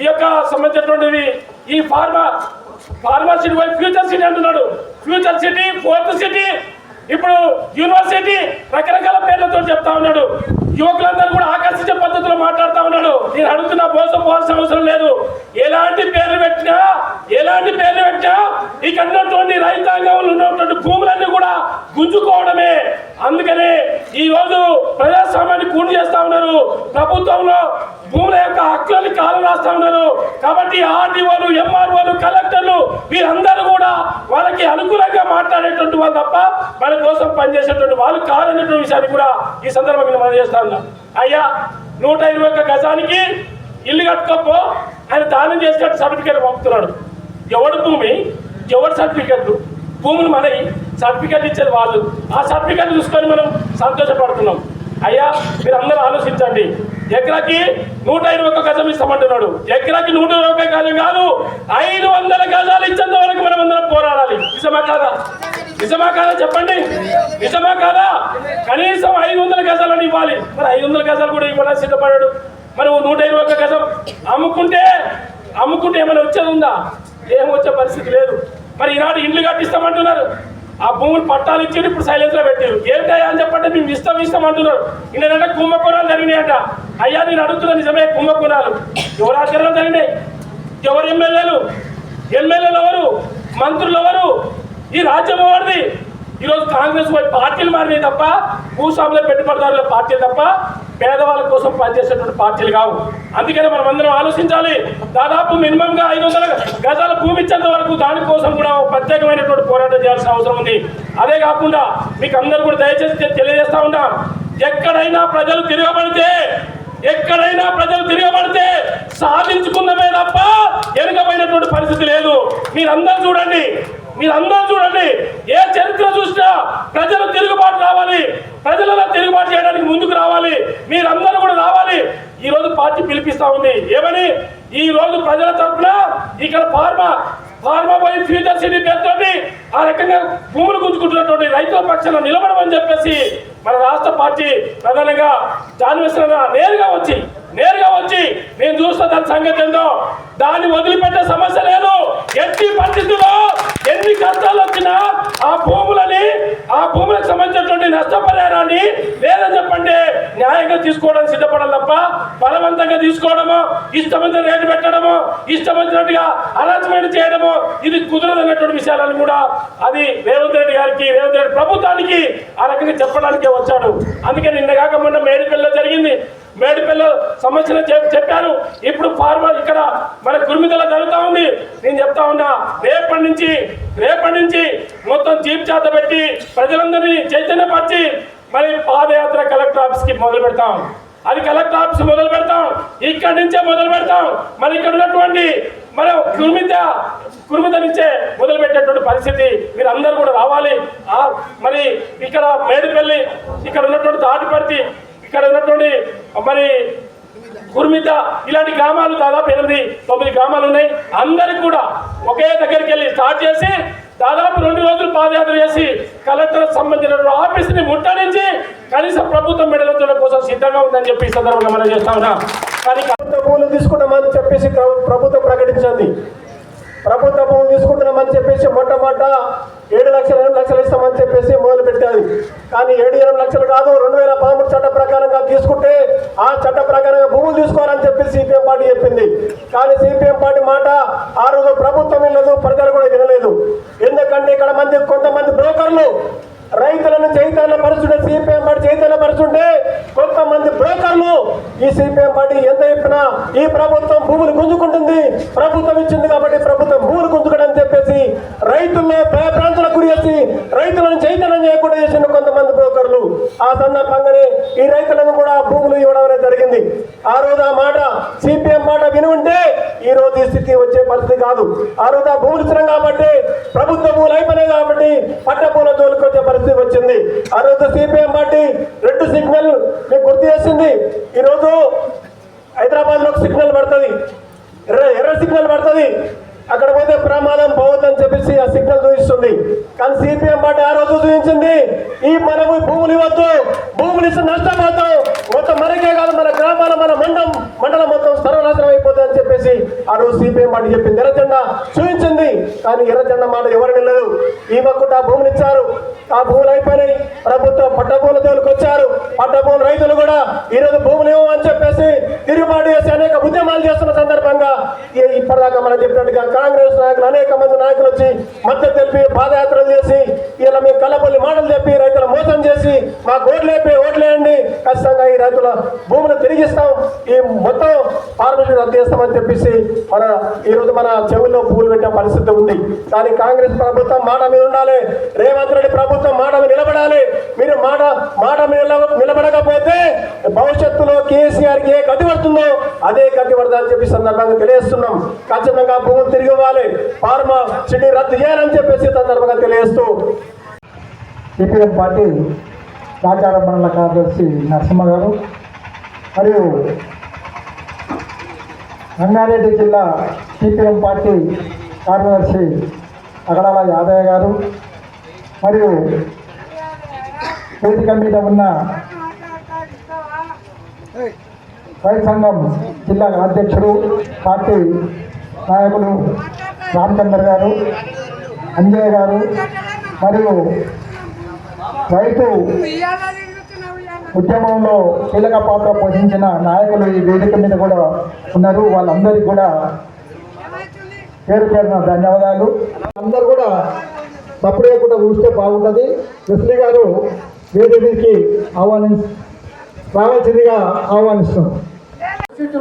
B: యొక్క సంబంధించినటువంటివి ఈ ఫార్మా సిటీ ఫ్యూచర్ సిటీ అంటున్నాడు. ఫ్యూచర్ సిటీ, ఫోర్త్ సిటీ, ఇప్పుడు యూనివర్సిటీ, రకరకాల పేర్లతో చెప్తా ఉన్నాడు. యువకులందరూ కూడా ఆకర్షించే పద్ధతిలో మాట్లాడుతూ ఉన్నాడు. నేను అడుగుతున్నా, పోవాల్సిన అవసరం లేదు. ఎలాంటి పేర్లు పెట్టినా ఇక్కడ ఉన్నటువంటి రైతాంగంలో ఉన్నటువంటి భూములన్నీ కూడా గుంజుకోవడమే. అందుకనే ఈ రోజు ప్రజాస్వామ్యాన్ని కూడి చేస్తా ఉన్నారు. ప్రభుత్వంలో భూముల యొక్క హక్కులని కాలం రాస్తా ఉన్నారు. కాబట్టి ఆర్డీఓలు, ఎంఆర్ఓలు, కలెక్టర్లు వీరందరూ కూడా వాళ్ళకి అనుకూలంగా మాట్లాడేటువంటి వాళ్ళు తప్ప మన కోసం పనిచేసేటువంటి వాళ్ళు కాదనేటువంటి విషయాన్ని కూడా ఈ సందర్భంగా మనం చేస్తా ఉన్నాం. అయ్యా 121 గజానికి ఇల్లు కట్టుకోపో ఆయన దానం చేసినట్టు సర్టిఫికేట్ పంపుతున్నాడు. ఎవడు భూమి, ఎవరు సర్టిఫికెట్లు? భూములు మనవి, సర్టిఫికెట్లు ఇచ్చేది వాళ్ళు. ఆ సర్టిఫికెట్ చూసుకొని మనం సంతోషపడుతున్నాం. అయ్యా మీరు అందరూ ఆలోచించండి. ఎకరాకి 121 గజం ఇస్తామంటున్నాడు. ఎకరాకి 121 గజం కాదు, 500 గజాలు ఇచ్చేంత వరకు మనం అందరం పోరాడాలి. నిజమా కాదా? నిజమా కాదా చెప్పండి, నిజమా కాదా? కనీసం 500 గజాలని ఇవ్వాలి. మరి 500 గజాలు కూడా ఇవ్వడానికి సిద్ధపడాడు. మరి 121 గజం అమ్ముకుంటే ఏమైనా వచ్చేది ఉందా? ఏం వచ్చే పరిస్థితి లేదు. మరి ఈనాడు ఇండ్లు కట్టిస్తామంటున్నారు. ఆ భూములు పట్టాలు ఇచ్చి ఇప్పుడు సైలెన్స్ లో పెట్టారు. ఏమిటయ్యా అని చెప్పంటే మేము ఇస్తాం అంటున్నారు. ఇంకేంటంటే కుంభకోణాలు జరిగినాయంట. అయ్యా నేను అడుగుతున్నా, నిజమే కుంభకోణాలు ఎవరు ఆచరణ జరిగినాయి? ఎవరు ఎమ్మెల్యేలు ఎవరు? మంత్రులు ఎవరు? ఈ రాజ్యం ఎవరిది? ఈరోజు కాంగ్రెస్ పార్టీలు మారినాయి తప్ప, భూస్వాముల పెట్టుబడిదారుల పార్టీలు తప్ప పేదవాళ్ళ కోసం పనిచేసేటువంటి పార్టీలు కావు. అందుకని మనం అందరం ఆలోచించాలి. దాదాపు మినిమం గా 500 గజాల భూమి ఇచ్చేంత వరకు దానికోసం కూడా ప్రత్యేకమైనటువంటి పోరాటం చేయాల్సిన అవసరం ఉంది. అదే కాకుండా మీకు అందరూ కూడా దయచేసి తెలియజేస్తా ఉంటాం, ఎక్కడైనా ప్రజలు తిరగబడితే సాధించుకున్నమే తప్ప వెనుకబడినటువంటి పరిస్థితి లేదు. మీరందరూ చూడండి, ఏ చరిత్ర చూసినా ప్రజలు తిరుగుబాటు రావాలి, ప్రజలలో తిరుగుబాటు చేయడానికి ముందుకు రావాలి. మీరందరూ కూడా రావాలి. ఈ రోజు పార్టీ పిలిపిస్తా ఉంది. ఏమని? ఈ రోజు ప్రజల తరఫున ఇక్కడ ఫార్మా పోయి ఫ్యూచర్ సిటీ పేరుతోటి ఆ రకంగా భూములు గుంజుకుంటున్నటువంటి రైతుల పక్షాన నిలబడమని చెప్పేసి మన రాష్ట్ర పార్టీ ప్రధానంగా జాన్వేశ్వర నేరుగా వచ్చి నేను చూస్తా దాని సంగతి ఏందో. దాన్ని వదిలిపెట్టే సమస్య లేదు. ఎట్టి పరిస్థితుల్లో ఎన్ని కష్టాలు వచ్చినా ఆ భూములకు సంబంధించినటువంటి నష్టపరిహారాన్ని లేదని చెప్పండి న్యాయంగా తీసుకోవడానికి సిద్ధపడాలి తప్ప బలవంతంగా తీసుకోవడము, ఇష్టమైన రేటు పెట్టడము, ఇష్టమైనట్టుగా అనౌన్స్మెంట్ చేయడము ఇది కుదరదన్నటువంటి విషయాలను కూడా అది రేవంత్ రెడ్డి ప్రభుత్వానికి ఆ రకంగా చెప్పడానికే వచ్చాడు. అందుకే నిన్న కాక మొన్న మేడిపల్లిలో జరిగింది. మేడిపల్లి సమస్యలు చెప్పారు. ఇప్పుడు ఫార్మర్ ఇక్కడ మన గురిమిదల జరుగుతూ ఉంది. నేను చెప్తా ఉన్నా, రేపటి నుంచి మొత్తం జీప్ చేత పెట్టి ప్రజలందరినీ చైతన్యపరిచి మరి పాదయాత్ర కలెక్టర్ ఆఫీస్కి మొదలు పెడతాం. అది కలెక్టర్ ఆఫీస్ మొదలు పెడతాం. ఇక్కడి నుంచే మొదలు పెడతాం. మరి ఇక్కడ ఉన్నటువంటి మనం కుర్మిత నుంచే మొదలు పెట్టేటువంటి పరిస్థితి మీరు అందరూ కూడా రావాలి. మరి ఇక్కడ మేడిపల్లి, ఇక్కడ ఉన్నటువంటి తాటిపర్తి, ఇక్కడ ఉన్నటువంటి మరి కుర్మిత, ఇలాంటి గ్రామాలు దాదాపు 8-9 గ్రామాలు ఉన్నాయి. అందరికి కూడా ఒకే దగ్గరికి వెళ్ళి స్టార్ట్ చేసి దాదాపు 2 రోజులు పాదయాత్ర చేసి కలెక్టర్ సంబంధించిన ఆఫీస్ని ముట్టడించి కనీసం ప్రభుత్వం మెడల కోసం సిద్ధంగా ఉందని చెప్పి ఈ సందర్భంగా మనం చేస్తా ఉన్నాం. కానీ
C: భూములు తీసుకుంటామని చెప్పేసి ప్రభుత్వం ప్రకటించింది. ప్రభుత్వ భూములు తీసుకుంటున్నామని చెప్పేసి మొట్టమొదట 7 లక్షలు 8 లక్షలు ఇస్తామని చెప్పేసి మొదలు పెట్టారు. కానీ 7-8 లక్షలు కాదు, 2013 చట్ట ప్రకారంగా తీసుకుంటే ఆ చట్ట ప్రకారంగా భూములు తీసుకోవాలని చెప్పి సిపిఎం పార్టీ చెప్పింది. కానీ సిపిఎం పార్టీ మాట ఆ రోజు ప్రభుత్వం వినలేదు, ప్రజలు కూడా వినలేదు. ఎందుకంటే ఇక్కడ కొంతమంది బ్రోకర్లు రైతులను చైతన్యపరుచుంటే, సిపిఎం పార్టీ చైతన్యపరుచుంటే కొంతమంది బ్రోకర్లు ఈ సిపిఎం పార్టీ ఎంత చెప్పినా ఈ ప్రభుత్వం భూములు గుంజుకుంటుంది, ప్రభుత్వం ఇచ్చింది కాబట్టి ప్రభుత్వం భూములు గుంజుకోవడం చెప్పేసి రైతుల్లో భయప్రాంతాలకు గురి చేసి రైతులను చైతన్యం చేయకుండా చేసిన కొంతమంది బ్రోకర్లు. ఆ సందర్భంగానే ఈ రైతులను కూడా భూములు ఇవ్వడం అనేది జరిగింది. ఆ రోజు ఆ మాట సిపిఎం మాట విని ఉంటే ఈ రోజు ఈ స్థితి వచ్చే పరిస్థితి కాదు. ఆ రోజు ఆ భూములు ఇచ్చినాం కాబట్టి, ప్రభుత్వ భూములు అయిపోయినాయి కాబట్టి పట్ట భూముల జోలికి వచ్చే పరిస్థితి వచ్చింది. ఆ రోజు సిపిఎం పార్టీ రెడ్ సిగ్నల్ మీకు గుర్తు చేసింది. ఈరోజు హైదరాబాద్ లో సిగ్నల్ పడుతుంది, ఎర్ర సిగ్నల్ పడుతుంది, అక్కడ పోతే ప్రమాదం పోవద్దని చెప్పేసి ఆ సిగ్నల్ చూపిస్తుంది. కానీ సిపిఎం పార్టీ ఆ రోజు చూపించింది ఈ మనము భూములు ఇవ్వద్దు, భూములు ఇస్తే నష్టపోతాం, మొత్తం మనకే కాదు మన గ్రామాల మన మండలం మొత్తం సర్వనాశనం అయిపోతుంది అని చెప్పేసి ఆ రోజు సిపిఎం పార్టీ చెప్పింది. ఎర్రజెండా చూపించింది, కానీ ఎర్రజెండా మాట ఎవరు నిలదు. ఈ పక్కట ఆ భూములు ఇచ్చారు, ఆ భూములు అయిపోయినాయి, ప్రభుత్వం పట్ట భూముల జోలికి వచ్చారు. పట్ట భూముల రైతులు కూడా ఈరోజు భూములు ఇవ్వమని చెప్పేసి తిరుగుబాటు చేసి అనేక ఉద్యమాలు చేస్తున్న సందర్భంగా ఇప్పటిదాకా మనం చెప్పినట్టుగా కాంగ్రెస్ నాయకులు అనేక మంది నాయకులు వచ్చి మద్దతు తెలిపి పాదయాత్రలు చేసి ఇలా మేము కళ్ళపల్లి మాటలు చెప్పి రైతుల మోసం చేసి మా ఓట్లేపి ఓట్లేయండి, ఖచ్చితంగా ఈ రైతుల భూములు తిరిగిస్తాం, ఈ మొత్తం ఫార్మేషన్ రద్దు చేస్తామని చెప్పేసి ఈరోజు మన చెవుల్లో పూలు పెట్టే పరిస్థితి ఉంది. కానీ కాంగ్రెస్ ప్రభుత్వం మాట మీద ఉండాలి, రేవంత్ రెడ్డి ప్రభుత్వం మాట మీద నిలబడాలి. మీరు మాట మీద నిలబడకపోతే భవిష్యత్తులో కేసీఆర్కి ఏ గతి పడుతుందో అదే గతి పడుతుందని చెప్పి సందర్భంగా తెలియజేస్తున్నాం. ఖచ్చితంగా భూములు తిరిగి ఇవ్వాలి, ఫార్మా సిటీ రద్దు చేయాలని చెప్పేసి సందర్భంగా తెలియజేస్తూ
D: సిపిఎం పార్టీ రాజాల మండల కార్యదర్శి నరసింహ గారు మరియు రంగారెడ్డి జిల్లా సిపిఎం పార్టీ కార్యదర్శి అగడాల యాదయ్య గారు మరియు వేదిక మీద ఉన్న రైతు సంఘం జిల్లా అధ్యక్షుడు పార్టీ నాయకులు రామచంద్ర గారు, అంజయ్య గారు మరియు రైతు ఉద్యమంలో కీలక పాత్ర పోషించిన నాయకులు ఈ వేదిక మీద కూడా ఉన్నారు. వాళ్ళందరికీ కూడా పేరు పేరున ధన్యవాదాలు. అందరూ కూడా సపరేట్ కూడా చూస్తే బాగుంటుంది. వెస్లీ గారు వేదికకి రావాల్సిందిగా ఆహ్వానిస్తున్నాం.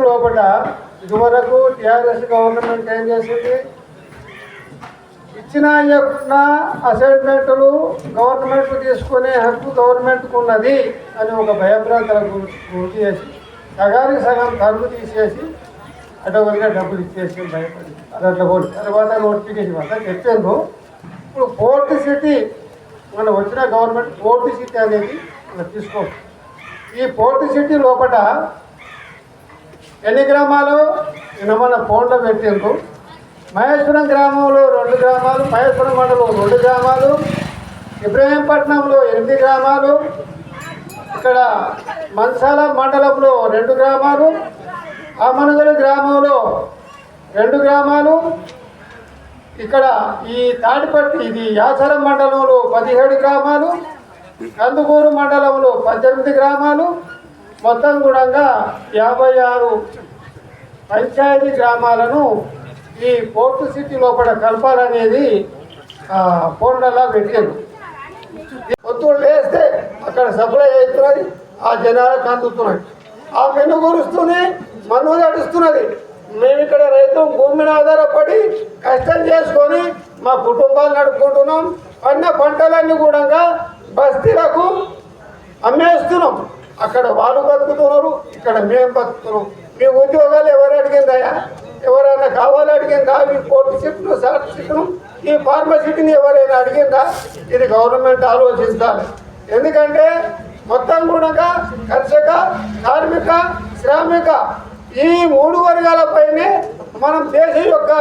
C: లోపల ఇదివరకు టీఆర్ఎస్ గవర్నమెంట్ ఏం చేసింది, ఇచ్చిన అసైన్మెంట్లు గవర్నమెంట్ తీసుకునే హక్కు గవర్నమెంట్కు ఉన్నది అని ఒక భయభ్రాంతలకు గురి చేసి సగానికి సగం తరుగు తీసేసి అటోగా డబ్బులు ఇచ్చేసి భయపడి అది అట్లా పోటీ తర్వాత నోటిఫికేషన్ అంతా చెప్పాను. ఇప్పుడు పోర్ట్ సిటీ మనం వచ్చిన గవర్నమెంట్ పోర్ట్ సిటీ అనేది మనం తీసుకోవచ్చు. ఈ పోర్ట్ సిటీ లోపల ఎన్ని గ్రామాలు నిన్న మన ఫోన్లో పెట్టిండ్రు. మహేశ్వరం గ్రామంలో 2 గ్రామాలు, మహేశ్వరం మండలం 2 గ్రామాలు, ఇబ్రహీంపట్నంలో 8 గ్రామాలు, ఇక్కడ మంచాల మండలంలో 2 గ్రామాలు, ఆమనగల్ గ్రామంలో 2 గ్రామాలు, ఇక్కడ ఈ తాడిపట్టి ఇది యాసరం మండలంలో 17 గ్రామాలు, కందుకూరు మండలంలో 18 గ్రామాలు, మొత్తం కూడా 56 పంచాయతీ గ్రామాలను ఈ పోర్టు సిటీ లోపల కలపాలనేది ఫోన్లలో పెట్టారు. పొద్దులు వేస్తే అక్కడ సప్లై అవుతున్నది, ఆ జనాలకు అందుతున్నది, ఆ మెను గురుస్తుంది, మన్ను నడుస్తున్నది. మేము ఇక్కడ రైతు భూమి మీద ఆధారపడి కష్టం చేసుకొని మా కుటుంబాలు నడుపుకుంటున్నాం. అన్న పంటలన్నీ కూడా బస్తీలకు అమ్మేస్తున్నాం. అక్కడ వాళ్ళు బతుకుతున్నారు, ఇక్కడ మేము బతుకుతున్నాం. మీ ఉద్యోగాలు ఎవరు అడిగిందయా? ఎవరైనా కావాలి అడిగిందా? ఈ పోర్టు సిటీను సార్ సిటీను ఈ ఫార్మసిటీని ఎవరైనా అడిగిందా? ఇది గవర్నమెంట్ ఆలోచించాలి. ఎందుకంటే మొత్తం కూడా కర్షక, కార్మిక, శ్రామిక
E: ఈ 3 వర్గాలపైనే మనం దేశం యొక్క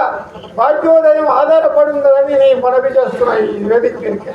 E: భాగ్యోదయం ఆధారపడి ఉందని నేను మనవి చేస్తున్నాను ఈ వేదిక మీదకి.